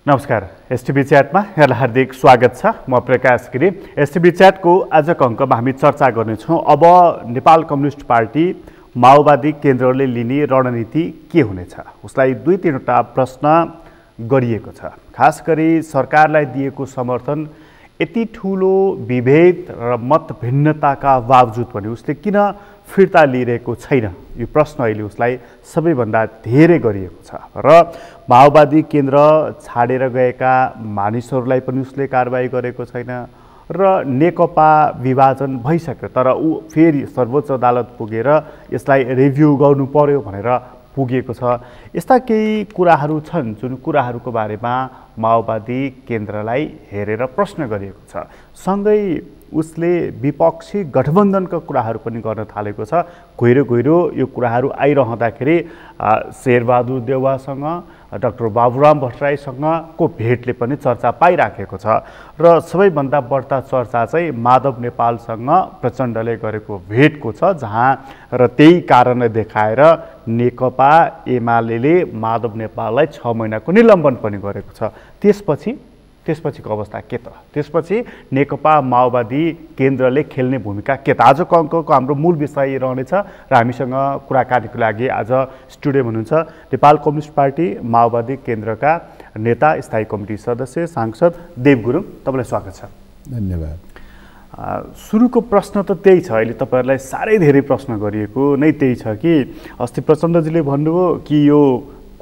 नमस्कार। एसटिभी च्याटमा यहाँलाई हार्दिक स्वागत छ। म प्रकाश गिरी। एसटिभी च्याटको आजको अङ्कमा हामी चर्चा गर्नेछौँ अब नेपाल कम्युनिस्ट पार्टी माओवादी केन्द्रले लिने रणनीति के हुनेछ। उसलाई 2-3वटा प्रश्न गरिएको छ। खास गरी सरकारलाई दिएको समर्थन यति ठुलो विभेद र मत भिन्नताका बावजुद पनि उसले किन फिर्ता लिइरहेको छैन, यो प्रश्न अहिले उसलाई सबैभन्दा धेरै गरिएको छ। र माओवादी केन्द्र छाडेर गएका मानिसहरूलाई पनि उसले कारबाही गरेको छैन र नेकपा विभाजन भइसक्यो तर ऊ फेरि सर्वोच्च अदालत पुगेर यसलाई रिभ्यू गर्नु पर्यो भनेर पुगेको छ। यस्ता केही कुराहरू छन् जुन कुराहरूको बारेमा माओवादी केन्द्रलाई हेरेर प्रश्न गरिएको छ। सँगै उसले विपक्षी गठबन्धनका कुराहरू पनि गर्न थालेको छ। गहिरो गहिरो यो कुराहरू आइरहँदाखेरि शेरबहादुर देउवासँग डाक्टर बाबुराम भट्टराईसँगको भेटले पनि चर्चा पाइराखेको छ र सबैभन्दा बढ्ता चर्चा चाहिँ माधव नेपालसँग प्रचण्डले गरेको भेटको छ, जहाँ र त्यही कारणले देखाएर नेकपा एमाले माधव नेपाललाई 6 महिनाको निलम्बन पनि गरेको छ। त्यसपछिको अवस्था के त? त्यसपछि नेकपा माओवादी केन्द्रले खेल्ने भूमिका के त? आजको अङ्कको हाम्रो मूल विषय रहनेछ र हामीसँग कुराकानीको लागि आज स्टुडियोमा हुनुहुन्छ नेपाल कम्युनिस्ट पार्टी माओवादी केन्द्रका नेता, स्थायी कमिटी सदस्य, सांसद देव गुरुङ। तपाईँलाई स्वागत छ। धन्यवाद। सुरुको प्रश्न त त्यही छ। अहिले तपाईँहरूलाई साह्रै धेरै प्रश्न गरिएको नै त्यही छ कि अस्ति प्रचण्डजीले भन्नुभयो कि यो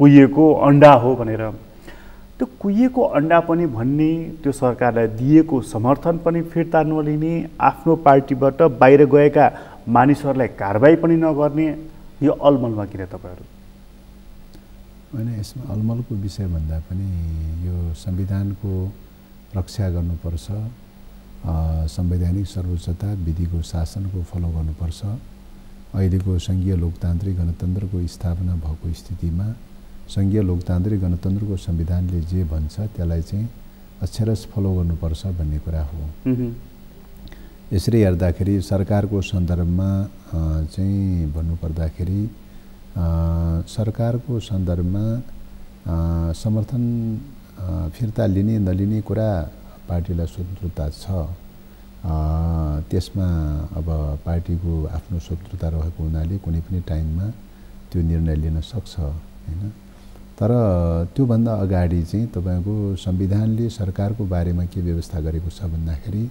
कुहिएको अन्डा हो भनेर। त्यो कुहिएको अन्डा पनि भन्ने, त्यो सरकारलाई दिएको समर्थन पनि फिर्ता नलिने, आफ्नो पार्टीबाट बाहिर गएका मानिसहरूलाई कारबाही पनि नगर्ने, यो अलमलमा किन तपाईँहरू? होइन, यसमा अलमलको विषय भन्दा पनि यो संविधानको रक्षा गर्नुपर्छ, संवैधानिक सर्वोच्चता विधिको शासनको फलो गर्नुपर्छ। अहिलेको सङ्घीय लोकतान्त्रिक गणतन्त्रको स्थापना भएको स्थितिमा सङ्घीय लोकतान्त्रिक गणतन्त्रको संविधानले जे भन्छ त्यसलाई चाहिँ अक्षरश फलो गर्नुपर्छ भन्ने कुरा हो। यसरी हेर्दाखेरि सरकारको सन्दर्भमा चाहिँ भन्नुपर्दाखेरि सरकारको सन्दर्भमा समर्थन फिर्ता लिने नलिने कुरा पार्टीलाई स्वतन्त्रता छ। त्यसमा अब पार्टीको आफ्नो स्वतन्त्रता रहेको हुनाले कुनै पनि टाइममा त्यो निर्णय लिन सक्छ, हैन। तर त्योभन्दा अगाडि चाहिँ तपाईँको संविधानले सरकारको बारेमा के व्यवस्था गरेको छ भन्दाखेरि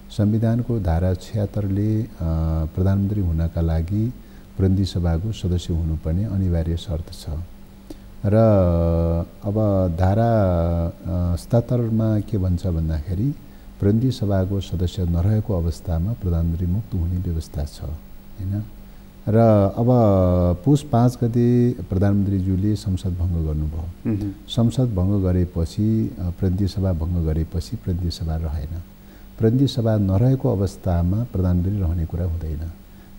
संविधानको धारा 76ले प्रधानमन्त्री हुनका लागि प्रतिनिधि सभाको सदस्य हुनुपर्ने अनिवार्य शर्त छ। र अब धारा 77मा के भन्छ भन्दाखेरि प्रतिनिधि सभाको सदस्य नरहेको अवस्थामा प्रधानमन्त्री मुक्त हुने व्यवस्था छ, हैन। र अब पुस 5 गते प्रधानमन्त्रीज्यूले संसद भङ्ग गर्नुभयो। संसद भङ्ग गरेपछि प्रतिनिधि सभा भङ्ग गरेपछि प्रतिनिधि सभा रहेन। प्रतिनिधि सभा नरहेको अवस्थामा प्रधानमन्त्री रहने कुरा हुँदैन।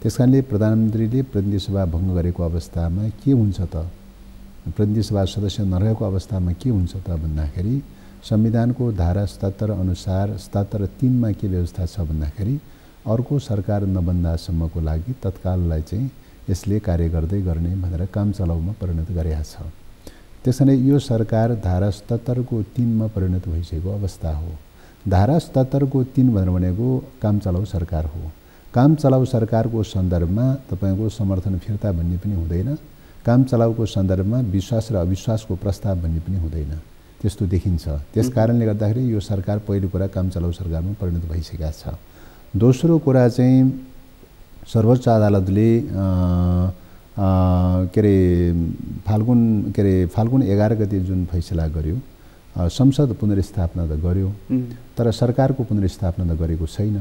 त्यसकारणले प्रधानमन्त्रीले प्रतिनिधि सभा भङ्ग गरेको अवस्थामा के हुन्छ त, प्रतिनिधि सभा सदस्य नरहेको अवस्थामा के हुन्छ त भन्दाखेरि संविधानको धारा 77 अनुसार 77(3) के व्यवस्था छ भन्दाखेरि अर्को सरकार नबन्दासम्मको लागि तत्काललाई चाहिँ यसले कार्य गर्दै गर्ने भनेर काम चलाउमा परिणत गरेको छ। त्यसैले यो सरकार धारा 77 को 3 मा परिणत भइसकेको अवस्था हो। धारा 77 को 3 भनेको काम चलाउ सरकार हो। काम चलाउ सरकारको सन्दर्भमा तपाईको समर्थन फिर्ता भन्ने पनि हुँदैन। काम चलाउको सन्दर्भमा विश्वास र अविश्वासको प्रस्ताव भन्ने पनि हुँदैन। त्यस्तो देखिन्छ। त्यसकारणले गर्दाखेरि यो सरकार पहिलो कुरा काम चलाउ सरकारमा परिणत भइसकेको छ। दोस्रो कुरा चाहिँ सर्वोच्च अदालतले फाल्गुन 11 गते जुन फैसला गर्यो, संसद पुनर्स्थापना त गर्यो तर सरकारको पुनर्स्थापना त गरेको छैन।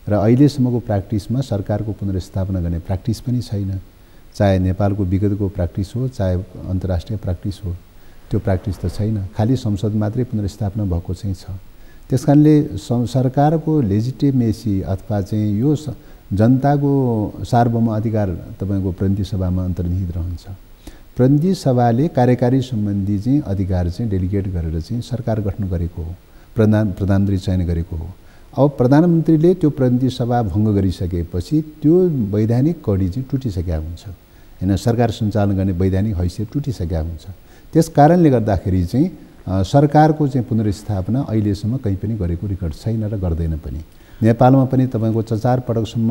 र अहिलेसम्मको प्र्याक्टिसमा सरकारको पुनर्स्थापना गर्ने प्र्याक्टिस पनि छैन। चाहे नेपालको विगतको प्र्याक्टिस हो, चाहे अन्तर्राष्ट्रिय प्र्याक्टिस हो, त्यो प्र्याक्टिस त छैन। खालि संसद मात्रै पुनर्स्थापना भएको चाहिँ छ। त्यसकारणले सरकारको लेजिटिमेसी अथवा चाहिँ यो जनताको सार्वभौम अधिकार तपाईको प्रतिनिधि सभामा अन्तर्निहित रहन्छ। प्रतिनिधि सभाले कार्यकारी सम्बन्धी चाहिँ अधिकार चाहिँ डेलिगेट गरेर चाहिँ सरकार गठन गरेको हो, प्रधानमन्त्री चयन गरेको हो। अब प्रधानमन्त्रीले त्यो प्रतिनिधि सभा भङ्ग गरिसकेपछि त्यो वैधानिक कडी चाहिँ टुटिसकेका हुन्छ, हैन। सरकार सञ्चालन गर्ने वैधानिक हैसियत टुटिसकेका हुन्छ। त्यस कारणले गर्दाखेरि चाहिँ सरकारको चाहिँ पुनर्स्थापना अहिलेसम्म कहीँ पनि गरेको रेकर्ड छैन र गर्दैन पनि। नेपालमा पनि तपाईँको 4 पटकसम्म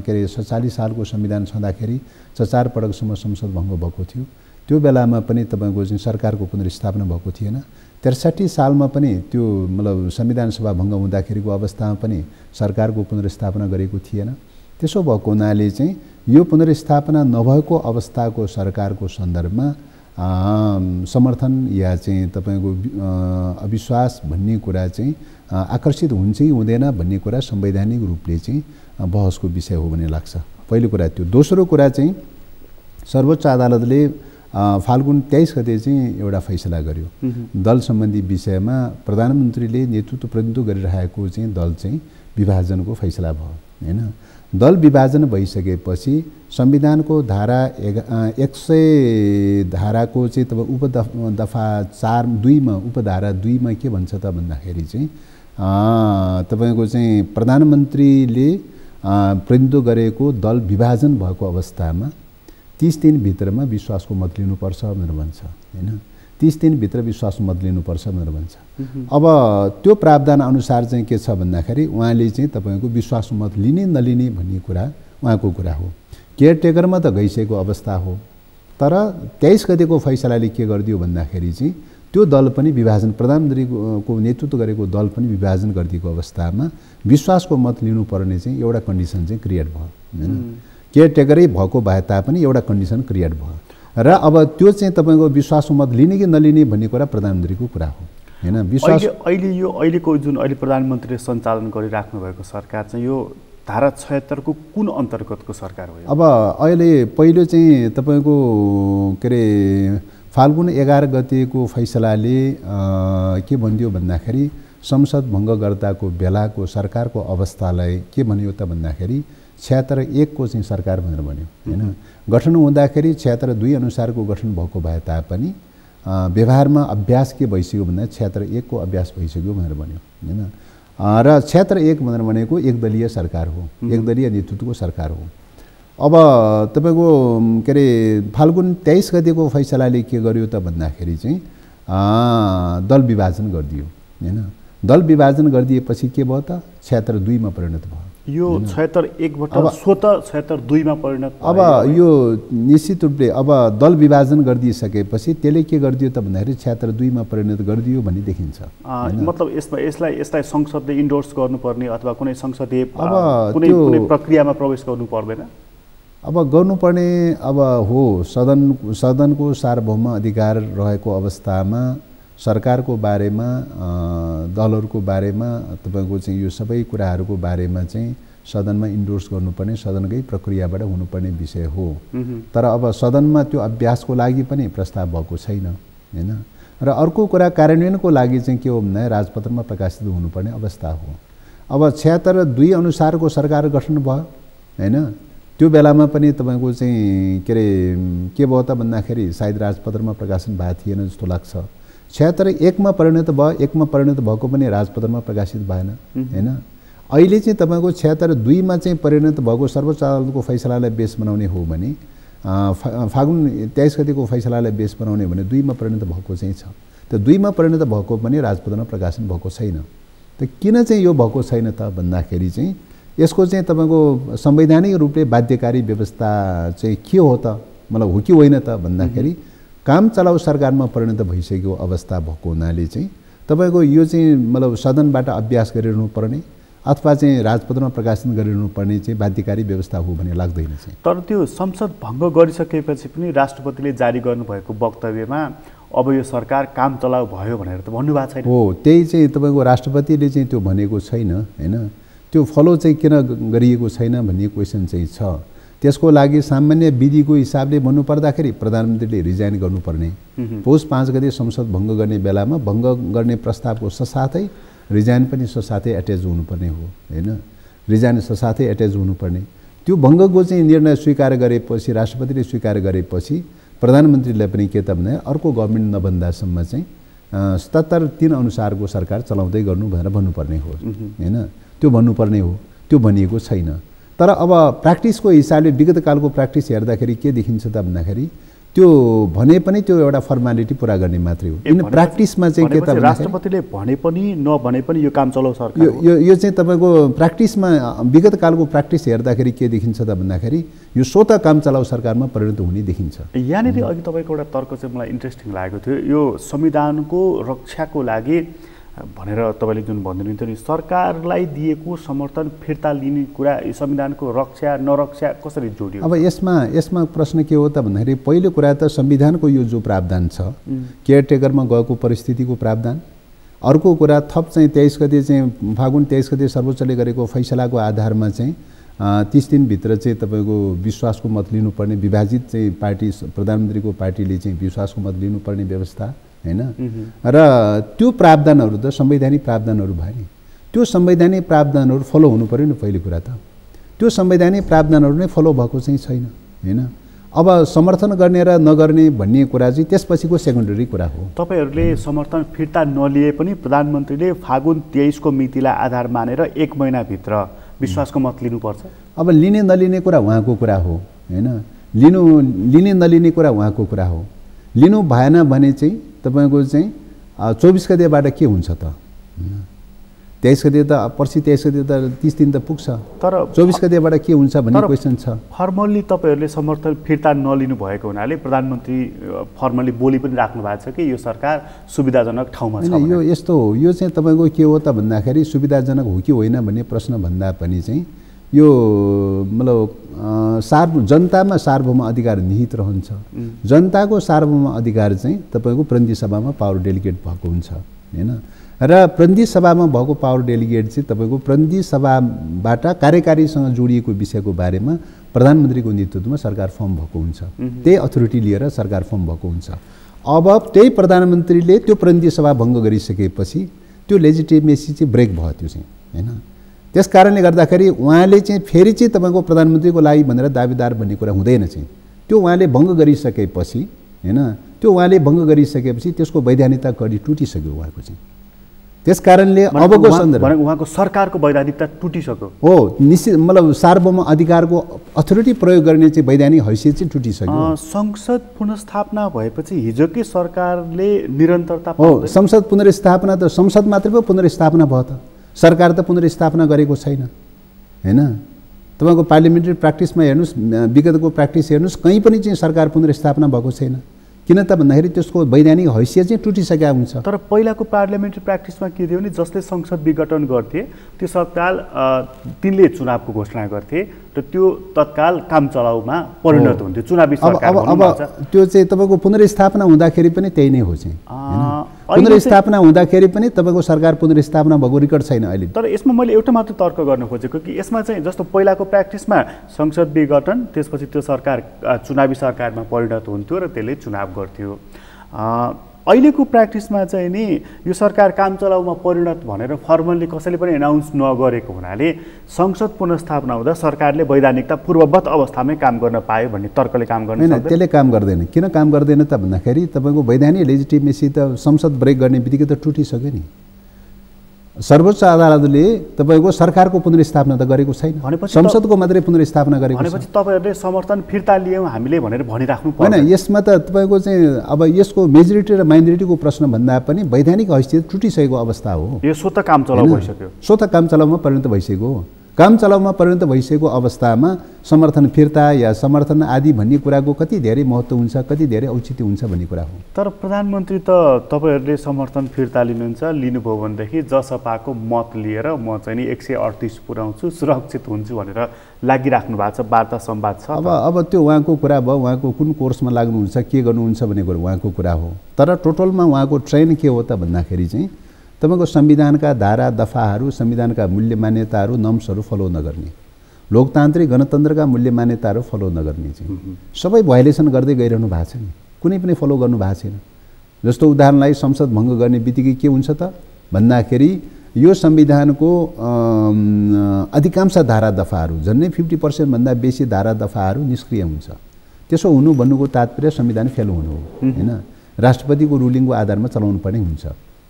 के अरे 47 सालको संविधान छँदाखेरि 4 पटकसम्म संसद भङ्ग भएको थियो। त्यो बेलामा पनि तपाईँको चाहिँ सरकारको पुनर्स्थापना भएको थिएन। 63 सालमा पनि त्यो मतलब संविधान सभा भङ्ग हुँदाखेरिको अवस्थामा पनि सरकारको पुनर्स्थापना गरेको थिएन। त्यसो भएको हुनाले चाहिँ यो पुनर्स्थापना नभएको अवस्थाको सरकारको सन्दर्भमा समर्थन या चाहिँ तपाईँको अविश्वास भन्ने कुरा चाहिँ आकर्षित हुन्छ कि हुँदैन भन्ने कुरा संवैधानिक रूपले चाहिँ बहसको विषय हो भन्ने लाग्छ। पहिलो कुरा त्यो। दोस्रो कुरा चाहिँ सर्वोच्च अदालतले फाल्गुन 23 गते चाहिँ एउटा फैसला गर्यो। दल सम्बन्धी विषयमा प्रधानमन्त्रीले नेतृत्व प्रतिनिधित्व गरिरहेको चाहिँ दल चाहिँ विभाजनको फैसला भयो हैन। दल विभाजन भइसकेपछि संविधानको धारा 100 धाराको चाहिँ तब उपदफा 4(2) मा उपधारा 2 मा के भन्छ त भन्दाखेरि चाहिँ तपाईको चाहिँ प्रधानमन्त्रीले प्रतिनिधित्व गरेको दल विभाजन भएको अवस्थामा 30 दिनभित्रमा विश्वासको मत लिनुपर्छ भनेर भन्छ हैन। 30 दिनभित्र विश्वासको मत लिनुपर्छ भनेर भन्छ। अब त्यो प्रावधान अनुसार चाहिँ के छ भन्दाखेरि उहाँले चाहिँ तपाईको विश्वासको मत लिने नलिने भन्ने कुरा उहाँको कुरा हो। केयरटेकरमा त गइसकेको अवस्था हो। तर 23 गतेको फैसलाले के गरिदियो भन्दाखेरि चाहिँ त्यो दल पनि विभाजन प्रधानमन्त्रीको नेतृत्व गरेको दल पनि विभाजन गरिदिएको अवस्थामा विश्वासको मत लिनुपर्ने चाहिँ एउटा कन्डिसन चाहिँ क्रिएट भयो हैन। केयरटेकरै भएको भए तापनि एउटा कन्डिसन क्रिएट भयो र अब त्यो चाहिँ तपाईको विश्वासको मत लिने कि नलिने भन्ने कुरा प्रधानमन्त्रीको कुरा हो हैन। विश्वास अहिलेको जुन अहिले प्रधानमन्त्रीले सञ्चालन गरिराख्नु भएको सरकार चाहिँ यो धारा 76 को कुन अन्तर्गतको सरकार हो? अब अहिले पहिलो चाहिँ तपाईको के अरे फाल्गुन 11 गतेको फैसलाले के भन्दियो भन्दाखेरि संसद भङ्ग गर्दाको बेलाको सरकारको अवस्थालाई के भन्यो त भन्दाखेरि 76(1) को चाहिँ सरकार भनेर भन्यो हैन। गठन हुँदाखेरि 76(2) अनुसारको गठन भएको भए तापनि व्यवहारमा अभ्यास के भइसक्यो भन्दा 76(1) को अभ्यास भइसक्यो भनेर भन्यो हैन। र 76(1) भनेर भनेको एकदलीय सरकार हो, एकदलीय नेतृत्वको सरकार हो। अब तपाईको के अरे फाल्गुन 23 गतेको फैसलाले के गर्यो त भन्दाखेरि चाहिँ दल विभाजन गरिदियो हैन। दल विभाजन गरिदिएपछि के भयो त 76(2) मा परिणत भयो। यो 76(1) बाट स्वतः 76(2) मा परिणत अब यो निश्चित रूपले अब दल विभाजन गरिदिसकेपछि त्यसले के गरिदियो त भन्दाखेरि 76(2) मा परिणत गरिदियो भन्ने देखिन्छ। मतलब यसलाई संसदले इन्डोर्स गर्नुपर्ने अथवा कुनै संसदीय कुनै प्रक्रियामा प्रवेश गर्नु पर्दैन? अब गर्नुपर्ने अब हो। सदनको सार्वभौम अधिकार रहेको अवस्थामा सरकारको बारेमा दलहरूको बारेमा तपाईको चाहिँ यो सबै कुराहरूको बारेमा चाहिँ सदनमा इन्डोर्स गर्नुपर्ने सदनकै प्रक्रियाबाट हुनुपर्ने विषय हो। तर अब सदनमा त्यो अभ्यासको लागि पनि प्रस्ताव भएको छैन हैन। र अर्को कुरा कार्यान्वयनको लागि चाहिँ के हो भन्दा राजपत्रमा प्रकाशित हुनुपर्ने अवस्था हो। अब 76(2) अनुसारको सरकार गठन भयो हैन। त्यो बेलामा पनि तपाईको चाहिँ के अरे के भयो त भन्दाखेरि सायद राजपत्रमा प्रकाशन भएको थिएन जस्तो लाग्छ। 76(1) मा परिणत भयो। 1 मा परिणत भएको पनि राजपत्रमा प्रकाशित भएन हैन। अहिले चाहिँ तपाईको 76(2) मा चाहिँ परिणत भएको सर्वोच्च अदालतको फैसलालाई बेस बनाउने हो भने फाल्गुन 23 गतेको फैसलालाई बेस बनाउने भने 2 मा परिणत भएको चाहिँ छ। त 2 मा परिणत भएको पनि राजपत्रमा प्रकाशन भएको छैन। त किन चाहिँ यो भएको छैन त भन्दाखेरि चाहिँ यसको चाहिँ तपाईको संवैधानिक रूपले बाध्यकारी व्यवस्था चाहिँ के हो त मतलब हो कि होइन त भन्दाखेरि काम चलाउ सरकारमा परिणत भइसकेको अवस्था भएको हुनाले चाहिँ तपाईको यो चाहिँ मतलब सदनबाट अभ्यास गरिरहनु पर्ने अथवा चाहिँ राजपत्रमा प्रकाशन गरिरहनु पर्ने चाहिँ बाध्यकारी व्यवस्था हो भन्ने लाग्दैन चाहिँ। तर त्यो संसद भङ्ग गरिसकेपछि पनि राष्ट्रपतिले जारी गर्नुभएको वक्तव्यमा अब यो सरकार काम चलाउ भयो भनेर त भन्नुभएको छैन। हो, त्यही चाहिँ तपाईको राष्ट्रपतिले चाहिँ त्यो भनेको छैन हैन। त्यो फलो चाहिँ किन गरिएको छैन भन्ने क्वेसन चाहिँ छ। त्यसको लागि सामान्य विधिको हिसाबले भन्नुपर्दाखेरि प्रधानमन्त्रीले रिजाइन गर्नुपर्ने। पौष 5 गते संसद भङ्ग गर्ने बेलामा भङ्ग गर्ने प्रस्तावको साथै रिजाइन पनि साथै एट्याच हुनुपर्ने हो हैन। रिजाइन साथै एट्याच हुनुपर्ने। त्यो भङ्गको चाहिँ निर्णय स्वीकार गरेपछि राष्ट्रपतिले स्वीकार गरेपछि प्रधानमन्त्रीले पनि के त भने अर्को गभर्नमेन्ट नबन्दासम्म चाहिँ 77(3) अनुसारको सरकार चलाउँदै गर्नु भनेर भन्नुपर्ने हो हैन। त्यो भन्नुपर्ने हो, त्यो भनिएको छैन। तर अब प्र्याक्टिसको हिसाबले विगत कालको प्र्याक्टिस हेर्दाखेरि के देखिन्छ त भन्दाखेरि त्यो भने पनि त्यो एउटा फर्मालिटी पुरा गर्ने मात्रै हो। इन प्र्याक्टिसमा चाहिँ के त राष्ट्रपतिले भने पनि नभने पनि यो काम चलाउ सरकार यो चाहिँ तपाईँको प्र्याक्टिसमा विगत कालको प्र्याक्टिस हेर्दाखेरि के देखिन्छ त भन्दाखेरि यो स्वतः काम चलाउ सरकारमा परिणत हुने देखिन्छ। यहाँनिर अघि तपाईँको एउटा तर्क चाहिँ मलाई इन्ट्रेस्टिङ लागेको थियो, यो संविधानको रक्षाको लागि भनेर तपाईँले जुन भनिदिनुहुन्थ्यो नि, सरकारलाई दिएको समर्थन फिर्ता लिने कुरा संविधानको रक्षा नरक्षा कसरी जोडियो? अब यसमा प्रश्न के हो त भन्दाखेरि पहिलो कुरा त संविधानको यो जो प्रावधान छ केयरटेकरमा गएको परिस्थितिको प्रावधान, अर्को कुरा थप चाहिँ 23 गते चाहिँ फागुन 23 गते सर्वोच्चले गरेको फैसलाको आधारमा चाहिँ 30 दिनभित्र चाहिँ तपाईँको विश्वासको मत लिनुपर्ने, विभाजित चाहिँ पार्टी प्रधानमन्त्रीको पार्टीले चाहिँ विश्वासको मत लिनुपर्ने व्यवस्था हैन। र त्यो प्रावधानहरू त संवैधानिक प्रावधानहरू भयो नि, त्यो संवैधानिक प्रावधानहरू फलो हुनु पर्यो नि पहिलो कुरा त। त्यो संवैधानिक प्रावधानहरू नै फलो भएको चाहिँ छैन हैन। अब समर्थन गर्ने र नगर्ने भन्ने कुरा चाहिँ त्यसपछिको सेकेन्डरी कुरा हो। तपाईहरूले समर्थन फिर्ता नलिए पनि प्रधानमन्त्रीले फागुन 23 को मितिलाई आधार मानेर 1 महिनाभित्र विश्वासको मत लिनुपर्छ। अब लिने नलिने कुरा उहाँको कुरा हो हैन, लिने नलिने कुरा उहाँको कुरा हो। लिनु भएन भने चाहिँ तपाईको चाहिँ 24 गतेबाट के हुन्छ त? 23 गते त पर्सि 23 गते त 30 दिन त पुग्छ, तर 24 गतेबाट के हुन्छ भन्ने क्वेसन छ। फर्मल्ली तपाईहरूले समर्थन फिर्ता नलिनु भएको हुनाले प्रधानमन्त्री फर्मल्ली बोली पनि राख्नु भएको छ कि यो सरकार सुविधाजनक ठाउँमा छ। यो यस्तो हो, यो चाहिँ तपाईँको के हो त भन्दाखेरि सुविधाजनक हो कि होइन भन्ने प्रश्न भन्दा पनि चाहिँ यो मतलब जनतामा सार्वभौम अधिकार निहित रहन्छ। जनताको सार्वभौम अधिकार चाहिँ तपाईँको प्रतिनिधि सभामा पावर डेलिगेट भएको हुन्छ हैन। र प्रतिनिधि सभामा भएको पावर डेलिगेट चाहिँ तपाईँको प्रतिनिधि सभाबाट कार्यकारीसँग जोडिएको विषयको बारेमा प्रधानमन्त्रीको नेतृत्वमा सरकार फर्म भएको हुन्छ, त्यही अथोरिटी लिएर सरकार फर्म भएको हुन्छ। अब त्यही प्रधानमन्त्रीले त्यो प्रतिनिधि सभा भङ्ग गरिसकेपछि त्यो लेजिटिमेसी चाहिँ ब्रेक भयो त्यो चाहिँ हैन। त्यस कारणले गर्दाखेरि उहाँले चाहिँ फेरि चाहिँ तपाईँको प्रधानमन्त्रीको लागि भनेर दावेदार भन्ने कुरा हुँदैन चाहिँ। त्यो उहाँले भङ्ग गरिसकेपछि हैन, त्यो उहाँले भङ्ग गरिसकेपछि त्यसको वैधानिकता कडी टुटिसक्यो उहाँको चाहिँ। त्यस कारणले अबको सन्दर्भमा उहाँको सरकारको वैधानिकता टुटिसक्यो हो, निश्चित मतलब सार्वभौम अधिकारको अथोरिटी प्रयोग गर्ने चाहिँ वैधानिक हैसियत चाहिँ टुटिसक्यो। संसद पुनर्स्थापना भएपछि हिजोकै सरकारले निरन्तरता हो। संसद पुनर्स्थापना त संसद मात्रै पो पुनर्स्थापना भयो त, सरकार त पुनर्स्थापना गरेको छैन हैन। तपाईँको पार्लियामेन्ट्री प्र्याक्टिसमा हेर्नुहोस्, विगतको प्र्याक्टिस हेर्नुहोस्, कहीँ पनि चाहिँ सरकार पुनर्स्थापना भएको छैन। किन त भन्दाखेरि त्यसको वैधानिक हैसियत चाहिँ टुटिसकेका हुन्छ। तर पहिलाको पार्लियामेन्ट्री प्र्याक्टिसमा के थियो भने जसले संसद विघटन गर्थे त्यो तत्काल तिनले चुनावको घोषणा गर्थे र त्यो तत्काल काम चलाउमा परिणत हुन्थ्यो, चुनावी सरकार अब त्यो चाहिँ तपाईँको पुनर्स्थापना हुँदाखेरि पनि त्यही नै हो चाहिँ। पुनर्स्थापना हुँदाखेरि पनि तपाईँको सरकार पुनर्स्थापना भएको रेकर्ड छैन अहिले। तर यसमा मैले एउटा मात्र तर्क गर्न खोजेको कि यसमा चाहिँ जस्तो पहिलाको प्र्याक्टिसमा संसद विघटन त्यसपछि त्यो सरकार चुनावी सरकारमा परिणत हुन्थ्यो र त्यसले चुनाव गर्थ्यो। अहिलेको प्र्याक्टिसमा चाहिँ नि यो सरकार काम चलाउमा परिणत भनेर फर्मल्ली कसैले पनि एनाउन्स नगरेको हुनाले संसद पुनर्स्थापना हुँदा सरकारले वैधानिकता पूर्ववत अवस्थामै काम गर्न पायो भन्ने तर्कले काम गर्न सक्दैन। त्यसले काम गर्दैन। किन काम गर्दैन त भन्दाखेरि तपाईँको वैधानिक लेजिटिमेसी त संसद ब्रेक गर्ने बित्तिकै त टुटिसक्यो नि। सर्वोच्च अदालतले तपाईँको सरकारको पुनर्स्थापना त गरेको छैन, संसदको मात्रै पुनर्स्थापना गरेको छ। भनेपछि तपाईँहरूले समर्थन फिर्ता लियौँ हामीले भनेर भनिराख्नु पर्दैन। यसमा त तपाईँको चाहिँ अब यसको मेजोरिटी र माइनोरिटीको प्रश्न भन्दा पनि वैधानिक हैसियत टुटिसकेको अवस्था हो। यो स्वतः काम चलाउ भइसक्यो, स्वतः काम चलाउमा परिणत भइसकेको हो। काम चलाउमा परिणत भइसकेको अवस्थामा समर्थन फिर्ता या समर्थन आदि भन्ने कुराको कति धेरै महत्त्व हुन्छ, कति धेरै औचित्य हुन्छ भन्ने कुरा हो। तर प्रधानमन्त्री त तपाईँहरूले समर्थन फिर्ता लिनुहुन्छ, लिनुभयो भनेदेखि जसपाको मत लिएर म चाहिँ नि 138 पुर्याउँछु, सुरक्षित हुन्छु भनेर लागिराख्नु भएको छ, वार्ता संवाद छ। अब त्यो उहाँको कुरा भयो, उहाँको कुन कोर्समा लाग्नुहुन्छ, के गर्नुहुन्छ भन्ने कुरा उहाँको कुरा हो। तर टोटलमा उहाँको ट्रेन के हो त भन्दाखेरि चाहिँ तपाईँको संविधानका धारा दफाहरू, संविधानका मूल्य मान्यताहरू, नम्सहरू फलो नगर्ने, लोकतान्त्रिक गणतन्त्रका मूल्य मान्यताहरू फलो नगर्ने चाहिँ सबै भायोलेसन गर्दै गइरहनु भएको छ नि, कुनै पनि फलो गर्नु भएको छैन। जस्तो उदाहरणलाई संसद भङ्ग गर्ने बित्तिकै के हुन्छ त भन्दाखेरि यो संविधानको अधिकांश धारा दफाहरू झन्डै 50% भन्दा बेसी धारा दफाहरू निष्क्रिय हुन्छ। त्यसो हुनु भन्नुको तात्पर्य संविधान फेल हुनु हो हैन, राष्ट्रपतिको रुलिङको आधारमा चलाउनु पर्ने हुन्छ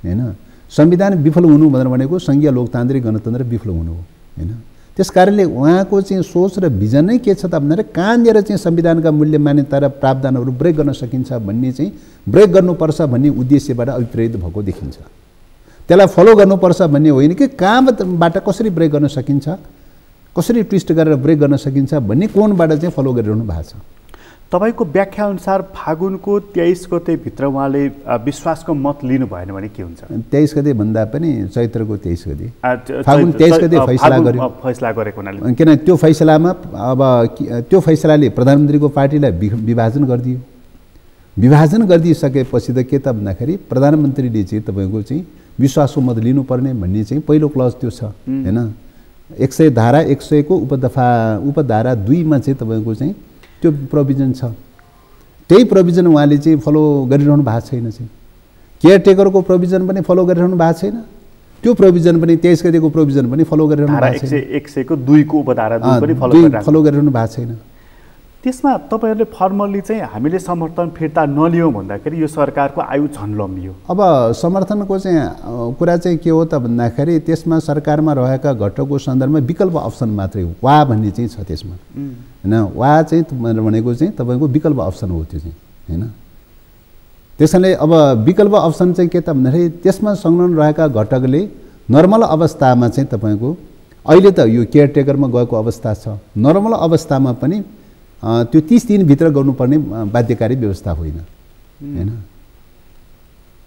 हैन। संविधान विफल हुनु भनेको सङ्घीय लोकतान्त्रिक गणतन्त्र विफल हुनु हो हैन। त्यस कारणले उहाँको चाहिँ सोच र भिजन नै के छ त भनेर कहाँनिर चाहिँ संविधानका मूल्य मान्यता र प्रावधानहरू प्रयोग गर्न सकिन्छ भन्ने चाहिँ प्रयोग गर्नुपर्छ भन्ने उद्देश्यबाट अभिप्रेरित भएको देखिन्छ। त्यसलाई फलो गर्नुपर्छ भन्ने होइन कि कहाँबाट कसरी प्रयोग गर्न सकिन्छ, कसरी ट्विस्ट गरेर प्रयोग गर्न सकिन्छ भन्ने कोणबाट चाहिँ फलो गरिरहनु भएको छ। तपाईँको व्याख्याअनुसार फागुनको 23 गतेभित्र उहाँले विश्वासको मत लिनु भएन भने के हुन्छ? 23 गते भन्दा पनि चैत्रको 23 गते, फागुन 23 गते फैसला गरेको हुनाले, किन त्यो फैसलामा अब त्यो फैसलाले प्रधानमन्त्रीको पार्टीलाई विभाजन गरिदियो। विभाजन गरिदिइसकेपछि त के त भन्दाखेरि प्रधानमन्त्रीले चाहिँ तपाईँको चाहिँ विश्वासको मत लिनुपर्ने भन्ने चाहिँ पहिलो क्लज त्यो छ हैन। 100 धारा 100 को उपधारा 2 मा चाहिँ तपाईँको चाहिँ त्यो प्रोभिजन छ। त्यही प्रोभिजन उहाँले चाहिँ फलो गरिरहनु भएको छैन। चाहिँ केयरटेकरको प्रोभिजन पनि फलो गरिरहनु भएको छैन। त्यो प्रोभिजन पनि 23 गतेको प्रोभिजन पनि फलो गरिरहनु भएको छैन। 100 को 2 को उपधारा 2 पनि फलो गरिरहनु भएको छैन। त्यसमा तपाईँहरूले फर्मल्ली चाहिँ हामीले समर्थन फिर्ता नलियौँ भन्दाखेरि यो सरकारको आयु झन लम्बियो। अब समर्थनको चाहिँ कुरा चाहिँ के हो त भन्दाखेरि त्यसमा सरकारमा रहेका घटकको सन्दर्भमा विकल्प अप्सन मात्रै हो। वा भन्ने चाहिँ छ त्यसमा हैन। वा चाहिँ भनेको चाहिँ तपाईँको विकल्प अप्सन हो त्यो चाहिँ हैन। त्यसैले अब विकल्प अप्सन चाहिँ के त भन्दाखेरि त्यसमा संलग्न रहेका घटकले नर्मल अवस्थामा चाहिँ तपाईँको अहिले त यो केयरटेकरमा गएको अवस्था छ। नर्मल अवस्थामा पनि त्यो 30 दिनभित्र गर्नुपर्ने बाध्यकारी व्यवस्था होइन हैन।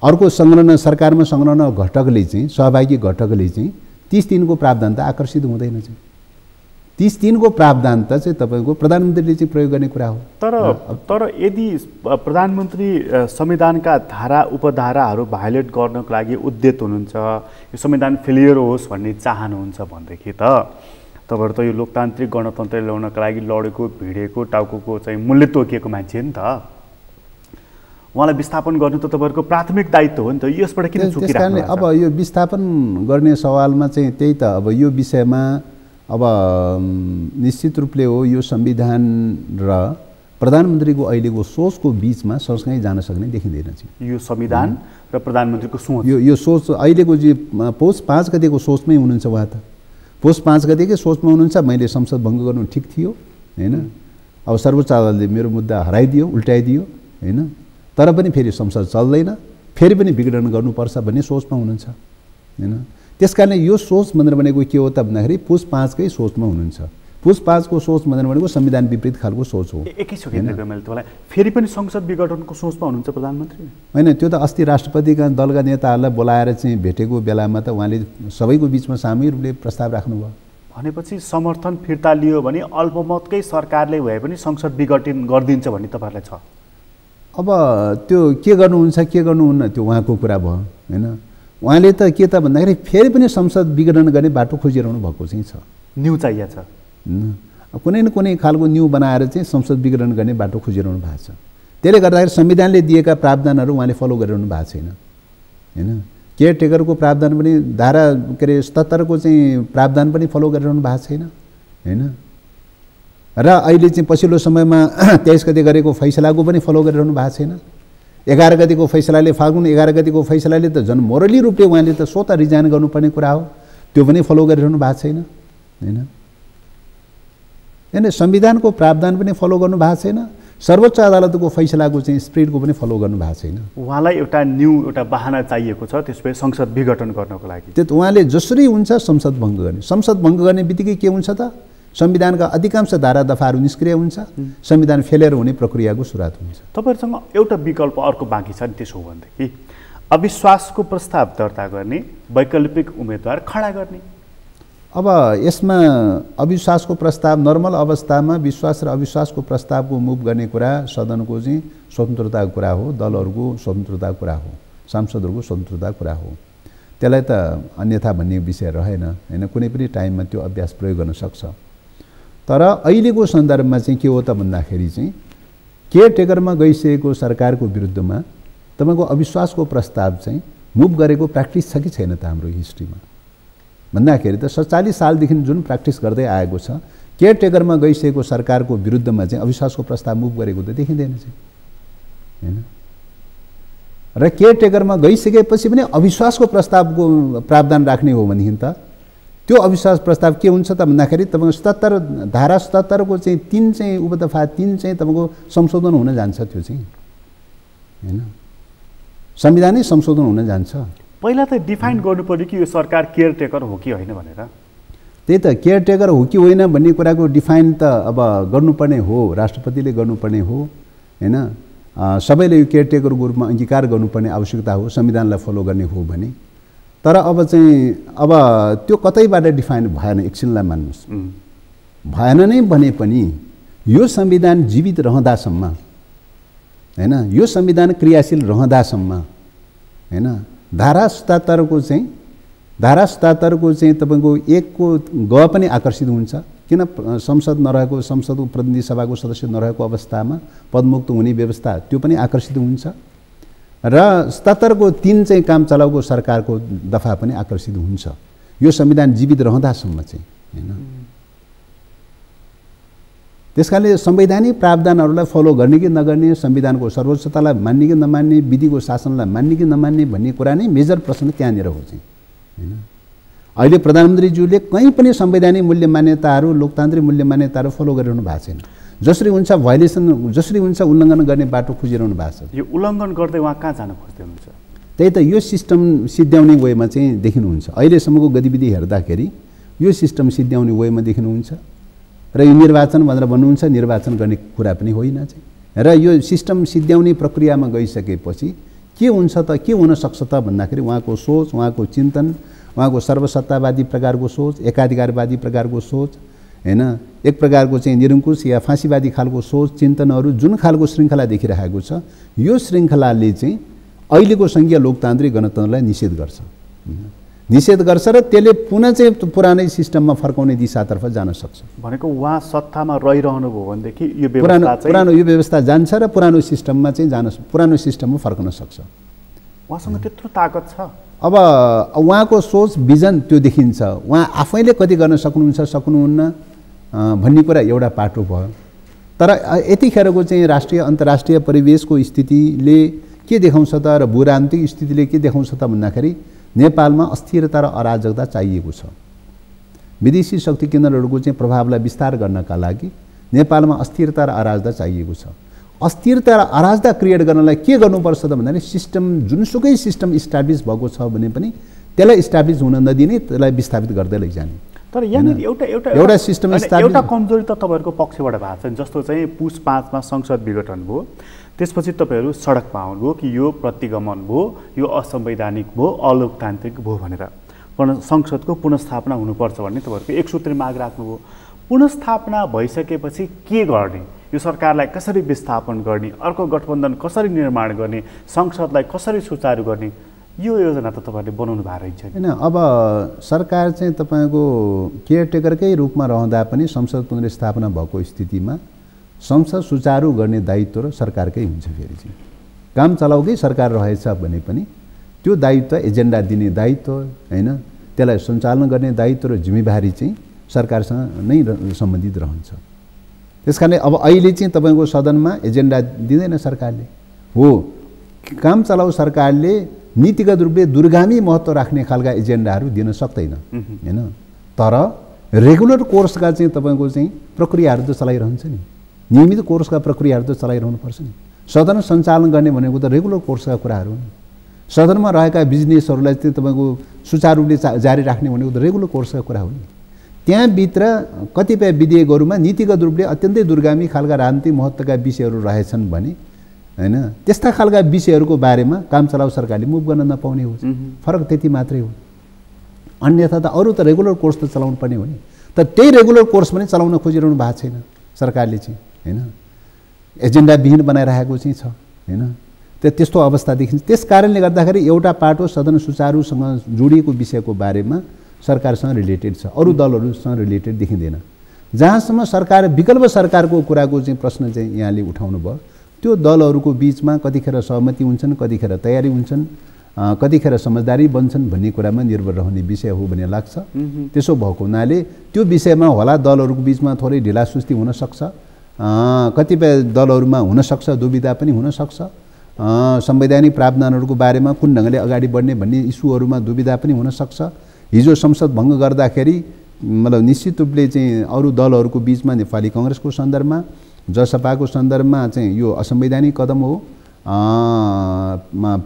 अर्को संलग्न सरकारमा संलग्न घटकले चाहिँ सहभागी घटकले चाहिँ 30 दिनको प्रावधान त आकर्षित हुँदैन। चाहिँ 30 दिनको प्रावधान त चाहिँ तपाईँको प्रधानमन्त्रीले चाहिँ प्रयोग गर्ने कुरा हो। तर यदि प्रधानमन्त्री संविधानका धारा उपधाराहरू भायोलेट गर्नको लागि उद्यत हुनुहुन्छ, यो संविधान फेलियर होस् भन्ने चाहनुहुन्छ भनेदेखि त तपाईँहरू त यो लोकतान्त्रिक गणतन्त्र ल्याउनका लागि लडेको भिडेको टाउको चाहिँ मूल्य तोकिएको मान्छे नि त। उहाँलाई विस्थापन गर्नु त तपाईँहरूको प्राथमिक दायित्व हो नि त। यसबाट किन चुकिराख्नु? अब यो विस्थापन गर्ने सवालमा चाहिँ त्यही त अब यो विषयमा अब निश्चित रूपले हो यो संविधान र प्रधानमन्त्रीको अहिलेको सोचको बीचमा सँगसँगै जान सक्ने देखिँदैन। चाहिँ यो संविधान र प्रधानमन्त्रीको सोच, यो सोच अहिलेको जे पौष 5 गतेको सोचमै हुनुहुन्छ। उहाँ त पौष 5 गतेकै सोचमा हुनुहुन्छ। मैले संसद भङ्ग गर्नु ठिक थियो हैन। अब सर्वोच्च अदालतले मेरो मुद्दा हराइदियो, उल्टाइदियो हैन। तर पनि फेरि संसद चल्दैन, फेरि पनि विघटन गर्नुपर्छ भन्ने सोचमा हुनुहुन्छ हैन। त्यसकारणले यो सोच भनेको के हो त भन्दाखेरि पौष 5 कै सोचमा हुनुहुन्छ। पौष 5 को सोच भनेको संविधान विपरीत खालको सोच हो। फेरि पनि संसद विघटनको सोचमा हुनुहुन्छ प्रधानमन्त्री होइन। त्यो त अस्ति राष्ट्रपतिका दलका नेताहरूलाई बोलाएर चाहिँ भेटेको बेलामा त उहाँले सबैको बिचमा सामूहिक रूपले प्रस्ताव राख्नुभयो। भनेपछि समर्थन फिर्ता लियो भने अल्पमतकै सरकारले भए पनि संसद विघटन गरिदिन्छ भन्ने तपाईँहरूलाई छ? अब त्यो के गर्नुहुन्छ के गर्नुहुन्न त्यो उहाँको कुरा भयो हैन। उहाँले त के त भन्दाखेरि फेरि पनि संसद विघटन गर्ने बाटो खोजिरहनु भएको चाहिँ छ। न्यू चाहिएको छ, कुनै न कुनै खालको न्यू बनाएर चाहिँ संसद विघटन गर्ने बाटो खोजिरहनु भएको छ। त्यसले गर्दाखेरि संविधानले दिएका प्रावधानहरू उहाँले फलो गरिरहनु भएको छैन हैन। केयरटेकरको प्रावधान पनि धारा के अरे 77 को चाहिँ प्रावधान पनि फलो गरिरहनु भएको छैन हैन। र अहिले चाहिँ पछिल्लो समयमा 23 गते गरेको फैसलाको पनि फलो गरिरहनु भएको छैन। 11 गतेको फैसलाले फागुन 11 गतेको फैसलाले त झन् मोरली रूपले उहाँले त स्वतः रिजाइन गर्नुपर्ने कुरा हो, त्यो पनि फलो गरिरहनु भएको छैन हैन। हैन संविधानको प्रावधान पनि फलो गर्नु भएको छैन। सर्वोच्च अदालतको फैसलाको चाहिँ स्पिरिटको पनि फलो गर्नु भएको छैन। उहाँलाई एउटा बहाना चाहिएको छ त्यसपछि संसद विघटन गर्नको लागि। त्यो उहाँले जसरी हुन्छ संसद भङ्ग गर्ने। संसद भङ्ग गर्ने बित्तिकै के हुन्छ त संविधानका अधिकांश धारा दफाहरू निष्क्रिय हुन्छ, संविधान फेलियर हुने प्रक्रियाको सुरुवात हुन्छ। तपाईँहरूसँग एउटा विकल्प अर्को बाँकी छ नि। त्यसो हो भनेदेखि अविश्वासको प्रस्ताव दर्ता गर्ने, वैकल्पिक उम्मेदवार खडा गर्ने। अब यसमा अविश्वासको प्रस्ताव नर्मल अवस्थामा विश्वास र अविश्वासको प्रस्तावको मुभ गर्ने कुरा सदनको चाहिँ स्वतन्त्रताको कुरा हो, दलहरूको स्वतन्त्रताको कुरा हो, सांसदहरूको स्वतन्त्रताको कुरा हो। त्यसलाई त अन्यथा भन्ने विषय रहेन हैन। कुनै पनि टाइममा त्यो अभ्यास प्रयोग गर्न सक्छ। तर अहिलेको सन्दर्भमा चाहिँ के हो त भन्दाखेरि चाहिँ केयरटेकरमा गइसकेको सरकारको विरुद्धमा तपाईँको अविश्वासको प्रस्ताव चाहिँ मुभ गरेको प्र्याक्टिस छ कि छैन त हाम्रो हिस्ट्रीमा भन्दाखेरि त 47 सालदेखि जुन प्र्याक्टिस गर्दै आएको छ केयरटेकरमा गइसकेको सरकारको विरुद्धमा चाहिँ अविश्वासको प्रस्ताव मुभ गरेको त देखिँदैन चाहिँ हैन। र केयरटेकरमा गइसकेपछि पनि अविश्वासको प्रस्तावको प्रावधान राख्ने हो भनेदेखि त त्यो अविश्वास प्रस्ताव के हुन्छ त भन्दाखेरि तपाईँको 77 धारा 77 को चाहिँ 3 चाहिँ उपदफा 3 चाहिँ तपाईँको संशोधन हुन जान्छ। त्यो चाहिँ हैन संविधानै संशोधन हुन जान्छ। पहिला त डिफाइन गर्नुपर्यो कि यो सरकार केयरटेकर हो कि होइन भनेर। त्यही त केयरटेकर हो कि होइन भन्ने कुराको डिफाइन त अब गर्नुपर्ने हो, राष्ट्रपतिले गर्नुपर्ने हो हैन। सबैले यो केयरटेकरको रूपमा अंगीकार गर्नुपर्ने आवश्यकता हो, संविधानलाई फलो गर्ने हो भने। तर अब चाहिँ अब त्यो कतैबाट डिफाइन भएन, एकछिनलाई मान्नुस् भएन नै भने पनि यो संविधान जीवित रहँदासम्म हैन, यो संविधान क्रियाशील रहँदासम्म हैन, धारा 77 को चाहिँ तपाईको 1 को ग पनि आकर्षित हुन्छ। किन संसद नरहेको, संसदको प्रतिनिधि सभाको सदस्य नरहेको अवस्थामा पदमुक्त हुने व्यवस्था त्यो पनि आकर्षित हुन्छ र 77 को 3 चाहिँ काम चलाउको सरकारको दफा पनि आकर्षित हुन्छ यो संविधान जीवित रहँदासम्म चाहिँ हैन। त्यसकारणले संवैधानिक प्रावधानहरूलाई फलो गर्ने कि नगर्ने, संविधानको सर्वोच्चतालाई मान्ने कि नमान्ने, विधिको शासनलाई मान्ने कि नमान्ने भन्ने कुरा नै मेजर प्रश्न त्यहाँनिर हो चाहिँ हैन। अहिले प्रधानमन्त्रीज्यूले कहीँ पनि संवैधानिक मूल्य मान्यताहरू, लोकतान्त्रिक मूल्य मान्यताहरू फलो गरिरहनु भएको छैन। जसरी हुन्छ भायोलेसन, जसरी हुन्छ उल्लङ्घन गर्ने बाटो खोजिरहनु भएको छ। यो उल्लङ्घन गर्दै उहाँ कहाँ जान खोज्दै हुनुहुन्छ? त्यही त यो सिस्टम सिद्ध्याउने वेमा चाहिँ देखिनुहुन्छ। अहिलेसम्मको गतिविधि हेर्दाखेरि यो सिस्टम सिद्ध्याउने वेमा देखिनुहुन्छ र यो निर्वाचन भनेर भन्नुहुन्छ, निर्वाचन गर्ने कुरा पनि होइन चाहिँ। र यो सिस्टम सिद्ध्याउने प्रक्रियामा गइसकेपछि के हुन्छ त, के हुन सक्छ त भन्दाखेरि उहाँको सोच, उहाँको चिन्तन, उहाँको सर्वसत्तावादी प्रकारको सोच, एकाधिकारवादी प्रकारको सोच हैन, एक प्रकारको चाहिँ निरङ्कुश या फाँसीवादी खालको सोच चिन्तनहरू जुन खालको श्रृङ्खला देखिरहेको छ, यो श्रृङ्खलाले चाहिँ अहिलेको सङ्घीय लोकतान्त्रिक गणतन्त्रलाई निषेध गर्छ र त्यसले पुनः चाहिँ पुरानै सिस्टममा फर्काउने दिशातर्फ जान सक्छ। भनेको उहाँ सत्तामा रहिरहनु भयो भनेदेखि यो व्यवस्था चाहिँ पुरानो यो व्यवस्था जान्छ र पुरानो सिस्टममा चाहिँ पुरानो सिस्टममा फर्कन सक्छ। उहाँसँग त्यत्रो ताकत छ। अब उहाँको सोच भिजन त्यो देखिन्छ। उहाँ आफैले कति गर्न सक्नुहुन्छ सक्नुहुन्न भन्ने कुरा एउटा पाटो भयो। तर यतिखेरको चाहिँ राष्ट्रिय अन्तर्राष्ट्रिय परिवेशको स्थितिले के देखाउँछ त र भूराजनीतिक स्थितिले के देखाउँछ त भन्दाखेरि नेपालमा अस्थिरता र अराजकता चाहिएको छ। विदेशी शक्ति केन्द्रहरूको चाहिँ प्रभावलाई विस्तार गर्नका लागि नेपालमा अस्थिरता र अराजकता चाहिएको छ। अस्थिरता र अराजकता क्रिएट गर्नलाई के गर्नुपर्छ त भन्दाखेरि सिस्टम, जुनसुकै सिस्टम इस्टाब्लिस भएको छ भने पनि त्यसलाई इस्टाब्लिस हुन नदिने, त्यसलाई विस्थापित गर्दै लैजाने। तर यहाँनिर एउटा सिस्टम एउटा कमजोरी त तपाईँहरूको पक्षबाट भएको छ। जस्तो चाहिँ पुस 5 मा संसद विघटन भयो, त्यसपछि तपाईँहरू सडकमा आउनुभयो कि यो प्रतिगमन भयो, यो असंवैधानिक भयो, अलोकतान्त्रिक भयो भनेर संसदको पुनर्स्थापना हुनुपर्छ भन्ने तपाईँहरूको एक सूत्री माग राख्नुभयो। पुनर्स्थापना भइसकेपछि के गर्ने, यो सरकारलाई कसरी विस्थापन गर्ने, अर्को गठबन्धन कसरी निर्माण गर्ने, संसदलाई कसरी सुचारू गर्ने, यो योजना त तपाईँहरूले बनाउनु भएको रहेछ हैन। अब सरकार चाहिँ तपाईँको केयरटेकरकै रूपमा रहँदा पनि संसद पुनर्स्थापना भएको स्थितिमा संसद सुचारू गर्ने दायित्व र सरकारकै हुन्छ। फेरि चाहिँ काम चलाउकै सरकार रहेछ भने पनि त्यो दायित्व, एजेन्डा दिने दायित्व हैन, त्यसलाई सञ्चालन गर्ने दायित्व र जिम्मेवारी चाहिँ सरकारसँग नै सम्बन्धित रहन्छ। त्यसकारणले अब अहिले चाहिँ तपाईँको सदनमा एजेन्डा दिँदैन सरकारले। हो, काम चलाउ सरकारले नीतिगत रूपले दूरगामी महत्त्व राख्ने खालका एजेन्डाहरू दिन सक्दैन हैन। तर रेगुलर कोर्सका चाहिँ तपाईँको चाहिँ प्रक्रियाहरू त चलाइरहन्छ नि, नियमित कोर्सका प्रक्रियाहरू त चलाइरहनुपर्छ नि। सदन सञ्चालन गर्ने भनेको त रेगुलर कोर्सका कुराहरू हो नि। सदनमा रहेका बिजनेसहरूलाई चाहिँ तपाईँको सुचारू रूपले जारी राख्ने भनेको त रेगुलर कोर्सका कुरा हो नि। त्यहाँभित्र कतिपय विधेयकहरूमा नीतिगत रूपले अत्यन्तै दूरगामी खालका राजनीतिक महत्त्वका विषयहरू रहेछन् भने हैन, त्यस्ता खालका विषयहरूको बारेमा काम चलाउ सरकारले मुभ गर्न नपाउने हो। फरक त्यति मात्रै हो। अन्यथा त अरू त रेगुलर कोर्स त चलाउनु पर्ने हो नि। तर त्यही रेगुलर कोर्स पनि चलाउन खोजिरहनु भएको छैन सरकारले चाहिँ हैन, एजेन्डा विहीन बनाइरहेको चाहिँ छ हैन। त्यस्तो अवस्था देखिन्छ। त्यस कारणले गर्दाखेरि एउटा पाटो सदन सुचारूसँग जोडिएको विषयको बारेमा सरकारसँग रिलेटेड छ, अरू दलहरूसँग रिलेटेड देखिँदैन। जहाँसम्म सरकार विकल्प सरकारको कुराको चाहिँ प्रश्न चाहिँ यहाँले उठाउनु भयो, त्यो दलहरूको बिचमा कतिखेर सहमति हुन्छन्, कतिखेर तयारी हुन्छन्, कतिखेर समझदारी बन्छन् भन्ने कुरामा निर्भर रहने विषय हो भन्ने लाग्छ। त्यसो भएको हुनाले त्यो विषयमा होला दलहरूको बिचमा थोरै ढिलासुस्ती हुन सक्छ, कतिपय दलहरूमा हुन सक्छ दुविधा पनि हुन सक्छ, संवैधानिक प्रावधानहरूको बारेमा कुन ढङ्गले अगाडि बढ्ने भन्ने इस्युहरूमा दुविधा पनि हुन सक्छ। हिजो संसद भङ्ग गर्दाखेरि मतलब निश्चित रूपले चाहिँ अरू दलहरूको बिचमा नेपाली कांग्रेसको सन्दर्भमा जसपाको सन्दर्भमा चाहिँ यो असंवैधानिक कदम हो,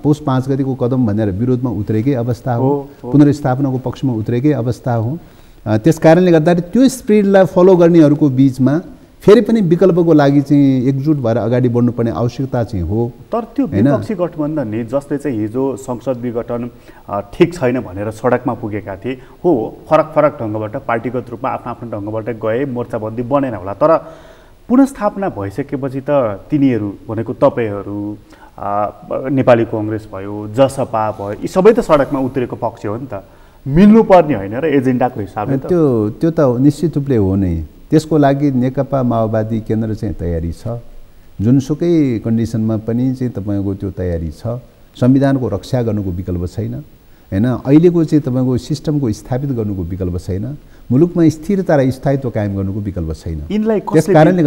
पौष 5 गतिको कदम भनेर विरोधमा उत्रेकै अवस्था हो, पुनर्स्थापनाको पक्षमा उत्रेकै अवस्था हो। त्यसकारणले गर्दाखेरि त्यो स्पिरिटलाई फलो गर्नेहरूको बिचमा फेरि पनि विकल्पको लागि चाहिँ एकजुट भएर अगाडि बढ्नुपर्ने आवश्यकता चाहिँ हो। तर त्यो विपक्षी गठबन्धन नि जसले चाहिँ हिजो संसद विघटन ठिक छैन भनेर सडकमा पुगेका थिए, हो फरक फरक ढङ्गबाट पार्टीगत रूपमा आफ्नो आफ्नो ढङ्गबाट गए, मोर्चाबन्दी बनेन होला, तर पुनर्स्थापना भइसकेपछि त तिनीहरू भनेको तपाईँहरू, नेपाली कांग्रेस भयो, जसपा भयो, यी सबै त सडकमा उत्रेको पक्ष हो नि त, मिल्नुपर्ने होइन र एजेन्डाको हिसाबले त्यो त निश्चित रूपले हो नै। त्यसको लागि नेकपा माओवादी केन्द्र चाहिँ तयारी छ, जुनसुकै कन्डिसनमा पनि चाहिँ तपाईँको त्यो तयारी छ। संविधानको रक्षा गर्नुको विकल्प छैन हैन, अहिलेको चाहिँ तपाईँको सिस्टमको स्थापित गर्नुको विकल्प छैन, मुलुकमा स्थिरता र स्थायित्व कायम गर्नुको विकल्प छैन। त्यसकारणले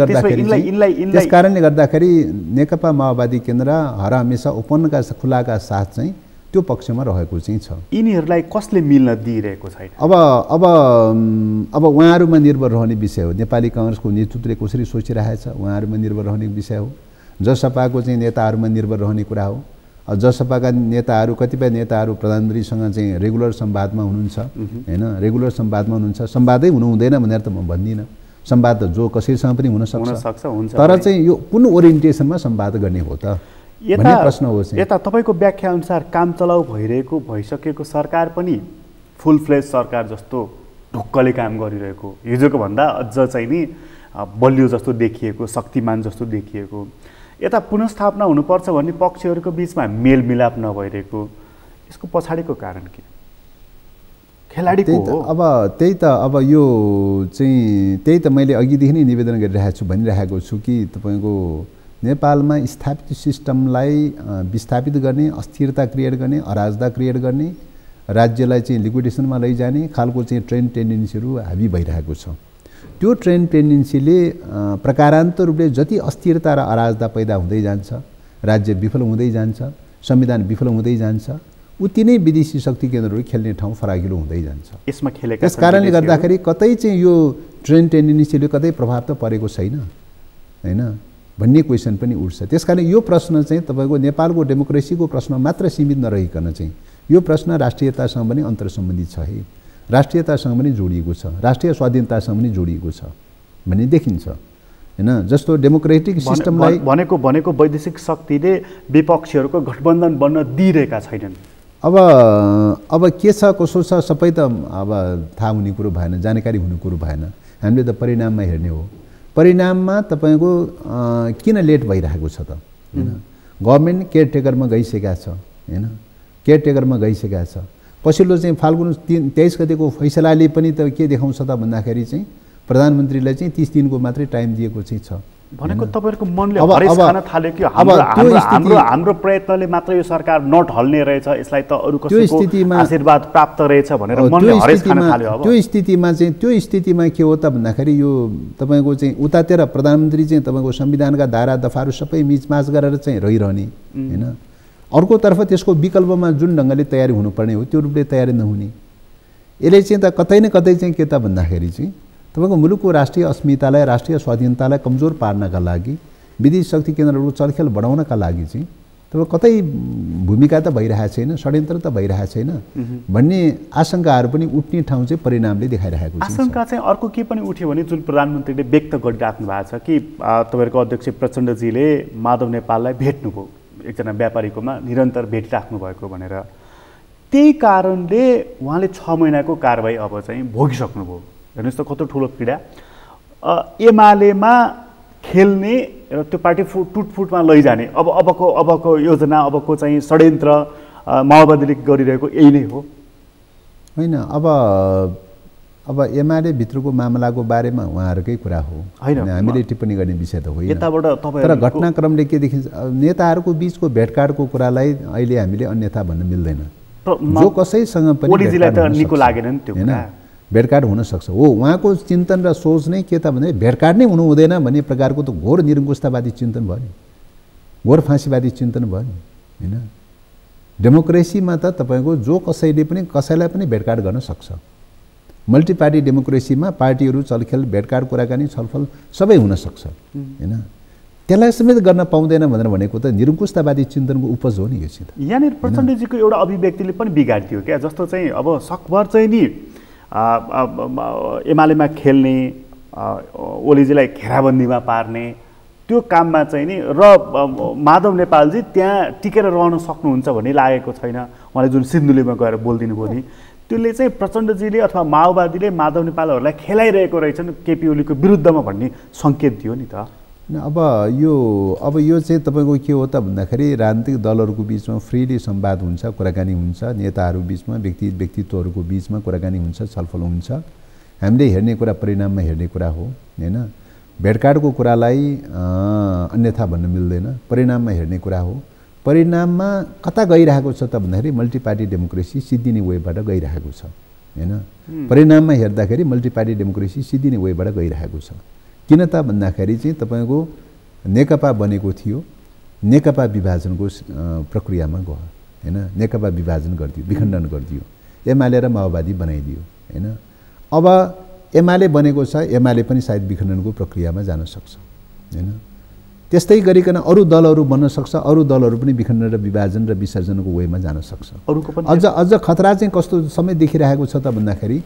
गर्दाखेरि नेकपा माओवादी केन्द्र हर हमेसा ओपनका खुलाका साथ चाहिँ त्यो पक्षमा रहेको चाहिँ छ। यिनीहरूलाई कसले मिल्न दिइरहेको छैन? अब उहाँहरूमा निर्भर रहने विषय हो। नेपाली कांग्रेसको नेतृत्वले कसरी सोचिरहेछ उहाँहरूमा निर्भर रहने विषय हो। जसपाको चाहिँ नेताहरूमा निर्भर रहने कुरा हो। जसपाका नेताहरू, कतिपय नेताहरू प्रधानमन्त्रीसँग चाहिँ रेगुलर संवादमा हुनुहुन्छ हैन, रेगुलर संवादमा हुनुहुन्छ। संवादै हुनु हुँदैन भनेर त म भन्दिनँ, संवाद त जो कसैसँग पनि हुन सक्छ, तर चाहिँ यो कुन ओरिएन्टेसनमा संवाद गर्ने हो त भन्ने प्रश्न हो। यता तपाईँको व्याख्या अनुसार काम चलाउ भइसकेको सरकार पनि फुल फ्लेज सरकार जस्तो ढुक्कले काम गरिरहेको, हिजोको भन्दा अझ चाहिँ नि बलियो जस्तो देखिएको, शक्तिमान जस्तो देखिएको, यता पुनर्स्थापना हुनुपर्छ भन्ने पक्षहरूको बिचमा मेलमिलाप नभइरहेको, यसको पछाडिको कारण के? खेलाडीको हो। अब त्यही त अब यो चाहिँ त्यही त मैले अघिदेखि नै निवेदन गरिरहेको छु, भनिरहेको छु कि तपाईँको नेपालमा स्थापित सिस्टमलाई विस्थापित गर्ने, अस्थिरता क्रिएट गर्ने, अराजकता क्रिएट गर्ने, राज्यलाई चाहिँ लिक्विडेसनमा लैजाने खालको चाहिँ ट्रेन्ड टेन्डेन्सीहरू हाबी भइरहेको छ। त्यो ट्रेन्ड टेन्डेन्सीले प्रकारान्तर रूपले जति अस्थिरता र अराजकता पैदा हुँदै जान्छ, राज्य विफल हुँदै जान्छ, संविधान विफल हुँदै जान्छ, उति नै विदेशी शक्ति केन्द्रहरू खेल्ने ठाउँ फराकिलो हुँदै जान्छ। यसमा खेलेका त्यस कारणले गर्दाखेरि कतै चाहिँ यो ट्रेन्ड टेन्डेन्सीले कतै प्रभाव त परेको छैन हैन भन्ने क्वेसन पनि उठ्छ। त्यसकारण यो प्रश्न चाहिँ तपाईँको नेपालको डेमोक्रेसीको प्रश्न मात्र सीमित नरहिकन चाहिँ यो प्रश्न राष्ट्रियतासँग पनि अन्तर्सम्बन्धित छ है, राष्ट्रियतासँग पनि जोडिएको छ, राष्ट्रिय स्वाधीनतासँग पनि जोडिएको छ भन्ने देखिन्छ हैन। जस्तो डेमोक्रेटिक सिस्टमलाई भनेको वैदेशिक शक्तिले विपक्षीहरूको गठबन्धन बन्न दिइरहेका छैनन्। अब के छ कसो छ सबै त अब थाहा हुने कुरो भएन, जानकारी हुने कुरो भएन, हामीले त परिणाममा हेर्ने हो। परिणाममा तपाईँको किन लेट भइरहेको छ त हैन, गभर्मेन्ट केयरटेकरमा गइसकेका छ हैन, केयरटेकरमा गइसकेका छ। पछिल्लो चाहिँ फाल्गुन 23 गतेको फैसलाले पनि त के देखाउँछ त भन्दाखेरि चाहिँ प्रधानमन्त्रीलाई चाहिँ 30 दिनको मात्रै टाइम दिएको चाहिँ छ। भनेको तपाईहरुको मनले हरेस खान थाल्यो कि हाम्रो प्रयत्नले मात्र यो सरकार नढल्ने रहेछ, यसलाई त अरु कसैको आशीर्वाद प्राप्त रहेछ भनेर मनले हरेस खान थाल्यो। अब त्यो स्थितिमा के हो त भन्दाखेरि यो तपाईको चाहिँ उतातिर प्रधानमन्त्री चाहिँ तपाईको संविधानका धारा दफाहरू सबै मिचमाच गरेर चाहिँ रहिरहने हैन, अर्कोतर्फ त्यसको विकल्पमा जुन ढङ्गले तयारी हुनुपर्ने हो त्यो रूपले तयारी नहुने, यसले चाहिँ त कतै न कतै चाहिँ के त भन्दाखेरि चाहिँ तपाईको मुलुकको राष्ट्रिय अस्मितालाई, राष्ट्रिय स्वाधीनतालाई कमजोर पार्नका लागि, विदेशी शक्ति केन्द्रहरू चलखेल बढाउनका लागि चाहिँ तपाईको कतै भूमिका त भइरहेको छैन, षड्यन्त्र त भइरहेको छैन भन्ने आशंकाहरू पनि उठ्ने ठाउँ चाहिँ परिणामले देखाइरहेको छ। आशंका चाहिँ अर्को के पनि उठ्यो भने जुन प्रधानमन्त्रीले व्यक्त गरिराख्नु भएको छ कि तपाईहरुको अध्यक्ष प्रचण्डजीले माधव नेपाललाई भेट्नुभयो, एकजना व्यापारीकोमा निरन्तर भेटिराख्नु भएको भनेर, त्यही कारणले उहाँले 6 महिनाको कारबाही अब चाहिँ भोगिसक्नुभयो। हेर्नुहोस् त कस्तो ठुलो पीडा। एमालेमा खेल्ने र त्यो पार्टी टुटफुटमा लैजाने अबको योजना, अबको चाहिँ षड्यन्त्र माओवादीले गरिरहेको यही नै हो होइन। अब एमाले भित्रको मामलाको बारेमा उहाँहरूकै कुरा हो, हामीले टिप्पणी गर्ने विषय त होइन। तर घटनाक्रमले के देखिन्छ, नेताहरूको बिचको भेटघाटको कुरालाई अहिले हामीले अन्यथा भन्न मिल्दैन। जो कसैसँग पनि ओलीजीलाई त निको लागेन नि त्यो हैन, भेटघाट हुन सक्छ हो। उहाँको चिन्तन र सोच नै के त भने भेटघाट नै हुनु हुँदैन भन्ने प्रकारको त घोर निरङ्कुशतावादी चिन्तन भयो नि, घोर फाँसीवादी चिन्तन भयो नि हैन। डेमोक्रेसीमा त तपाईको जो कसैले पनि कसैलाई पनि भेटघाट गर्न सक्छ। मल्टी पार्टी डेमोक्रेसीमा पार्टीहरू चलखेल भेटघाट कुराकानी छलफल सबै हुन सक्छ हैन। त्यसलाई समेत गर्न पाउँदैन भनेर भनेको त निरङ्कुशतावादी चिन्तनको उपज हो नि यो चाहिँ। यहाँनिर प्रचण्डजीको एउटा अभिव्यक्तिले पनि बिगाडिदियो क्या, जस्तो चाहिँ अब सकभर चाहिँ नि एमालेमा खेल्ने, ओलीजीलाई घेराबन्दीमा पार्ने त्यो काममा चाहिँ नि र माधव नेपालजी त्यहाँ टिकेर रहन सक्नुहुन्छ भन्ने लागेको छैन। उहाँले जुन सिन्धुलीमा गएर बोलिदिनु भयो नि, त्यसले चाहिँ प्रचण्डजीले अथवा माओवादीले माधव नेपालहरूलाई खेलाइरहेको रहेछन् केपी ओलीको विरुद्धमा भन्ने सङ्केत दियो नि त। अब यो चाहिँ तपाईँको के हो त भन्दाखेरि राजनीतिक दलहरूको बिचमा फ्रीली संवाद हुन्छ, कुराकानी हुन्छ, नेताहरू बिचमा व्यक्तित्वहरूको बिचमा कुराकानी हुन्छ, छलफल हुन्छ। हामीले हेर्ने कुरा परिणाममा हेर्ने कुरा हो हैन। भेटघाटको कुरालाई अन्यथा भन्न मिल्दैन, परिणाममा हेर्ने कुरा हो। परिणाममा कता गइरहेको छ त भन्दाखेरि मल्टी पार्टी डेमोक्रेसी सिद्धिने वेबाट गइरहेको छ हैन। परिणाममा हेर्दाखेरि मल्टी पार्टी डेमोक्रेसी सिद्धिने वेबाट गइरहेको छ। किन त भन्दाखेरि चाहिँ तपाईँको नेकपा बनेको थियो, नेकपा विभाजनको प्रक्रियामा गयो हैन। नेकपा विभाजन गरिदियो, विखण्डन गरिदियो, एमाले र माओवादी बनाइदियो हैन। अब एमाले बनेको छ, एमाले पनि सायद विखण्डनको प्रक्रियामा जान सक्छ हैन। त्यस्तै गरिकन अरू दलहरू बन्न सक्छ, अरू दलहरू पनि विखण्डन र विभाजन र विसर्जनको वेमा जान सक्छ। अरूको पनि अझ खतरा चाहिँ कस्तो समय देखिरहेको छ त भन्दाखेरि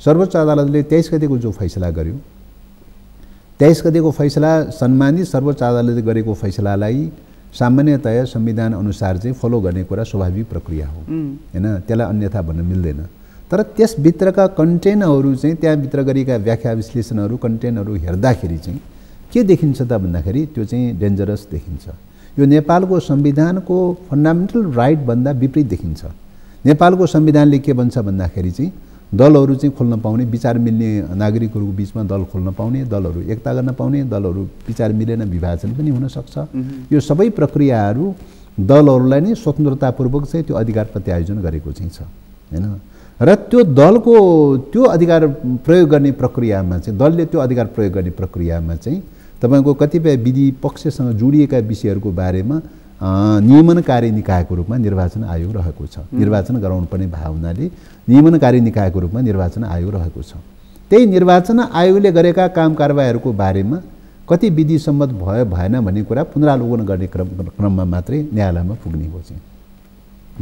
सर्वोच्च अदालतले 23 गतेको जो फैसला गर्यो, 23 गतेको फैसला सम्मानित सर्वोच्च अदालतले गरेको फैसलालाई सामान्यतया संविधान अनुसार चाहिँ फलो गर्ने कुरा स्वाभाविक प्रक्रिया हो हैन। त्यसलाई अन्यथा भन्न मिल्दैन। तर त्यसभित्रका कन्टेन्टहरू चाहिँ त्यहाँभित्र गरिएका व्याख्या विश्लेषणहरू कन्टेन्टहरू हेर्दाखेरि चाहिँ के देखिन्छ त भन्दाखेरि त्यो चाहिँ डेन्जरस देखिन्छ। यो नेपालको संविधानको फन्डामेन्टल राइट भन्दा विपरीत देखिन्छ। नेपालको संविधानले के भन्छ भन्दाखेरि चाहिँ दलहरू चाहिँ खोल्न पाउने, विचार मिल्ने नागरिकहरूको बिचमा दल खोल्न पाउने, दलहरू एकता गर्न पाउने, दलहरू विचार मिलेन विभाजन पनि हुन सक्छ। यो सबै प्रक्रियाहरू दलहरूलाई नै स्वतन्त्रतापूर्वक चाहिँ त्यो अधिकार प्रत्यायोजन गरेको चाहिँ छ हैन। र त्यो दलको त्यो अधिकार प्रयोग गर्ने प्रक्रियामा चाहिँ दलले त्यो अधिकार प्रयोग गर्ने प्रक्रियामा चाहिँ तपाईको कतिपय विधि पक्षसँग जोडिएका विषयहरूको बारेमा नियमनकारी निकायको रूपमा निर्वाचन आयोग रहेको छ। निर्वाचन गराउनुपर्ने भावनाले नियमनकारी निकायको रूपमा निर्वाचन आयोग रहेको छ। त्यही निर्वाचन आयोगले गरेका काम कारबाहीहरूको बारेमा कति विधि सम्मत भयो भएन भन्ने कुरा पुनरावलोकन गर्ने क्रममा मात्रै न्यायालयमा पुग्ने हो चाहिँ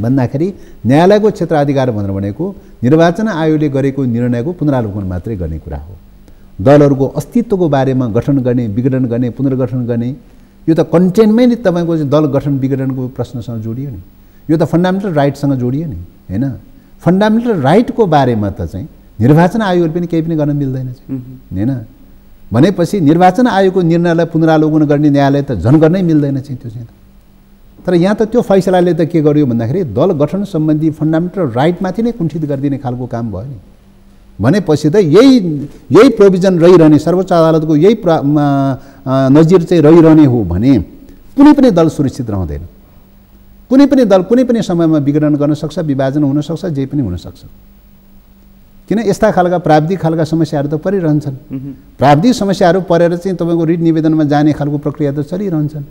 भन्दाखेरि न्यायालयको क्षेत्राधिकार भनेर भनेको निर्वाचन आयोगले गरेको निर्णयको पुनरावलोकन मात्रै गर्ने कुरा हो। दलहरूको अस्तित्वको बारेमा गठन गर्ने, विघटन गर्ने, पुनर्गठन गर्ने यो त कन्टेन्टमै नै तपाईँको दल गठन विघटनको प्रश्नसँग जोडियो नि। यो त फन्डामेन्टल राइटसँग जोडियो नि हैन। फन्डामेन्टल राइटको बारेमा त चाहिँ निर्वाचन आयोगले पनि केही पनि गर्न मिल्दैन हैन। भनेपछि निर्वाचन आयोगको निर्णयलाई पुनरावलोकन गर्ने न्यायालय त झन् गर्नै मिल्दैन चाहिँ त्यो चाहिँ। तर यहाँ त त्यो फैसलाले त के गर्यो भन्दाखेरि दल गठन सम्बन्धी फन्डामेन्टल राइटमाथि नै कुण्ठित गरिदिने खालको काम भयो नि। भनेपछि त यही प्रोभिजन रहिरहने, सर्वोच्च अदालतको यही नजिर चाहिँ रहिरहने हो भने कुनै पनि दल सुरक्षित रहँदैन। कुनै पनि दल कुनै पनि समयमा विघटन गर्न सक्छ, विभाजन हुन सक्छ, जे पनि हुन सक्छ। किन यस्ता खालका प्राविधिक खालका समस्याहरू त परिरहन्छन्। प्राविधिक समस्याहरू परेर चाहिँ तपाईँको रिट निवेदनमा जाने खालको प्रक्रिया त चलिरहन्छन्।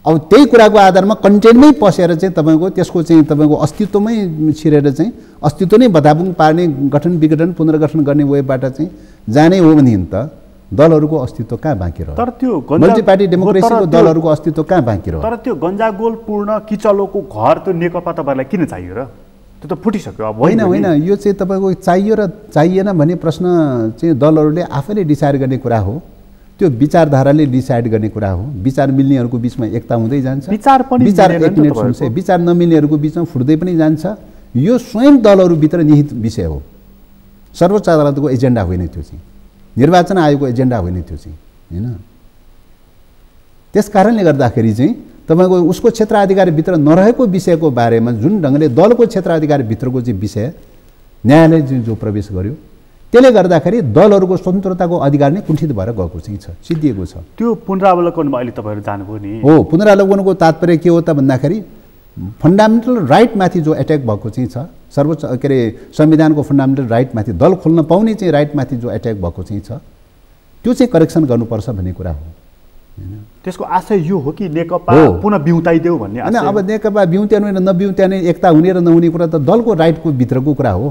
अब त्यही कुराको आधारमा कन्टेन्टमै पसेर चाहिँ तपाईँको त्यसको चाहिँ तपाईँको अस्तित्वमै छिरेर चाहिँ अस्तित्व नै बदाबुङ पार्ने, गठन विघटन पुनर्गठन गर्ने वेबाट चाहिँ जाने हो भने त दलहरूको अस्तित्व कहाँ बाँकी रह्यो? तर त्यो मल्टी पार्टी डेमोक्रेसीको दलहरूको अस्तित्व कहाँ बाँकी रह्यो? तर त्यो गन्जागोल पूर्ण किचलोको घर त्यो नेकपा तपाईँलाई किन चाहियो र? त्यो त फुटिसक्यो। अब होइन यो चाहिँ तपाईँको चाहियो र चाहिएन भन्ने प्रश्न चाहिँ दलहरूले आफैले डिसाइड गर्ने कुरा हो। त्यो विचारधाराले डिसाइड गर्ने कुरा हो। विचार मिल्नेहरूको बिचमा एकता हुँदै जान्छ, विचार नमिल्नेहरूको बिचमा फुट्दै पनि जान्छ। यो स्वयं दलहरूभित्र निहित विषय हो। सर्वोच्च अदालतको एजेन्डा होइन त्यो चाहिँ, निर्वाचन आयोगको एजेन्डा होइन त्यो चाहिँ हैन। त्यस कारणले गर्दाखेरि चाहिँ तपाईँको उसको क्षेत्राधिकारभित्र नरहेको विषयको बारेमा जुन ढङ्गले दलको क्षेत्राधिकारभित्रको चाहिँ विषय न्यायालयले जो प्रवेश गर्यो त्यसले गर्दाखेरि दलहरूको स्वतन्त्रताको अधिकार नै कुण्ठित भएर गएको चाहिँ छ, सिद्धिएको छ। त्यो पुनरावलोकनमा अहिले तपाईँहरू जानुभयो नि हो। पुनरावलोकनको तात्पर्य के हो त भन्दाखेरि फन्डामेन्टल राइटमाथि जो एट्याक भएको चाहिँ छ, सर्वोच्च के अरे संविधानको फन्डामेन्टल राइटमाथि, दल खोल्न पाउने चाहिँ राइटमाथि जो एट्याक भएको चाहिँ छ, त्यो चाहिँ करेक्सन गर्नुपर्छ भन्ने कुरा हो। त्यसको आशय यो हो कि नेकपा पुनः बिउताइदेऊ भन्ने हैन। अब नेकपा बिउत्याउने र नबिउत्याउने, एकता हुने र नहुने कुरा त दलको राइटको भित्रको कुरा हो,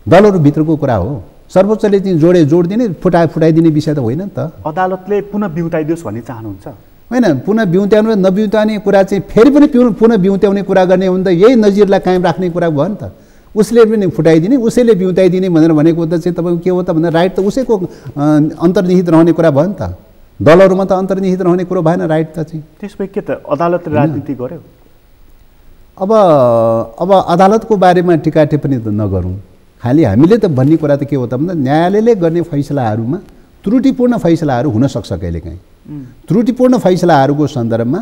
दलहरू भित्रको कुरा हो। सर्वोच्चले चाहिँ जोड दिने फुटाइदिने विषय त होइन नि त। अदालतले पुनः बिउताइदियोस् भन्ने चाहनुहुन्छ? होइन, पुनः बिउत्याउनु र नबिउत्याउने कुरा चाहिँ फेरि पनि पुनः बिउत्याउने कुरा गर्ने हो भने त यही नजिरलाई कायम राख्ने कुरा भयो नि त। उसले पनि फुटाइदिने, उसैले बिउताइदिने भनेर भनेको त चाहिँ तपाईँको के हो त भन्दा राइट त उसैको अन्तर्निहित रहने कुरा भयो नि त। दलहरूमा त अन्तर्निहित रहने कुरो भएन राइट त चाहिँ। त्यसपछि के त अदालतले राजनीति गर्यो? अब अदालतको बारेमा टिका टिप्पणी त नगरौँ। खालि हामीले त भन्ने कुरा त के हो त भन्दा न्यायालयले गर्ने फैसलाहरूमा त्रुटिपूर्ण फैसलाहरू हुनसक्छ कहिलेकाहीँ। त्रुटिपूर्ण फैसलाहरूको सन्दर्भमा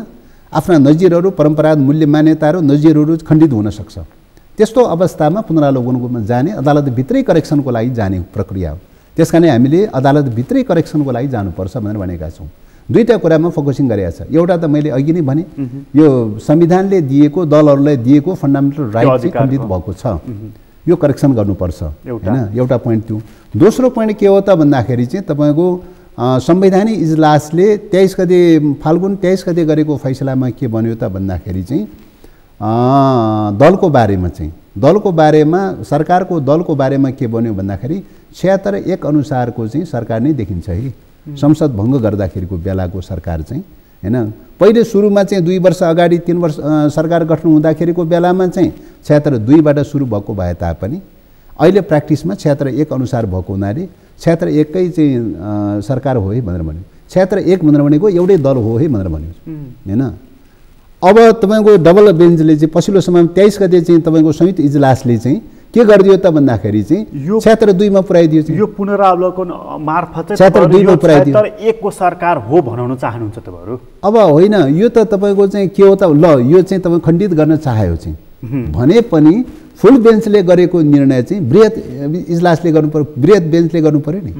आफ्ना नजिरहरू, परम्परागत मूल्य मान्यताहरू, नजिरहरू खण्डित हुनसक्छ। त्यस्तो अवस्थामा पुनरावलोकनमा जाने, अदालतभित्रै करेक्सनको लागि जाने प्रक्रिया हो। त्यस कारण हामीले अदालतभित्रै करेक्सनको लागि जानुपर्छ भनेर भनेका छौँ। दुईवटा कुरामा फोकसिङ गरेका छ। एउटा त मैले अघि नै भने यो संविधानले दिएको, दलहरूलाई दिएको फन्डामेन्टल राइट चाहिँ खण्डित भएको छ, यो करेक्सन गर्नुपर्छ होइन। एउटा पोइन्ट त्यो। दोस्रो पोइन्ट के हो त भन्दाखेरि चाहिँ तपाईँको संवैधानिक इजलासले 23 गते फाल्गुन 23 गते गरेको फैसलामा के बन्यो त भन्दाखेरि चाहिँ दलको बारेमा सरकारको दलको बारेमा के बन्यो भन्दाखेरि 76(1) अनुसारको चाहिँ सरकार नै देखिन्छ है। संसद भङ्ग गर्दाखेरिको बेलाको सरकार चाहिँ हैन। पहिले सुरुमा चाहिँ 2 वर्ष अगाडि 3 वर्ष सरकार गठन हुँदाखेरिको बेलामा चाहिँ 76(2) सुरु भएको भए तापनि अहिले प्र्याक्टिसमा 76(1) अनुसार भएको हुनाले 76(1) कै चाहिँ सरकार हो है भनेर भन्यो। 76(1) भनेर भनेको एउटै दल हो है भनेर भन्यो हैन। अब तपाईँको डबल बेन्चले चाहिँ पछिल्लो समयमा 23 गते चाहिँ तपाईँको संयुक्त इजलासले चाहिँ के गरिदियो त भन्दाखेरि चाहिँ 76(2) मा पुर्याइदियो चाहिँ। यो पुनरावलोकन मार्फत 76(2) मा पुर्याइदियो। 76(1) को सरकार हो भनाउन चाहनुहुन्छ तपाईँहरू? अब होइन, यो त तपाईँको चाहिँ के हो त, ल यो चाहिँ तपाईँ खण्डित गर्न चाह्यो चाहिँ भने पनि फुल बेन्चले गरेको निर्णय चाहिँ बृहत इजलासले गर्नु पर्यो, बृहत बेन्चले गर्नु पर्यो नि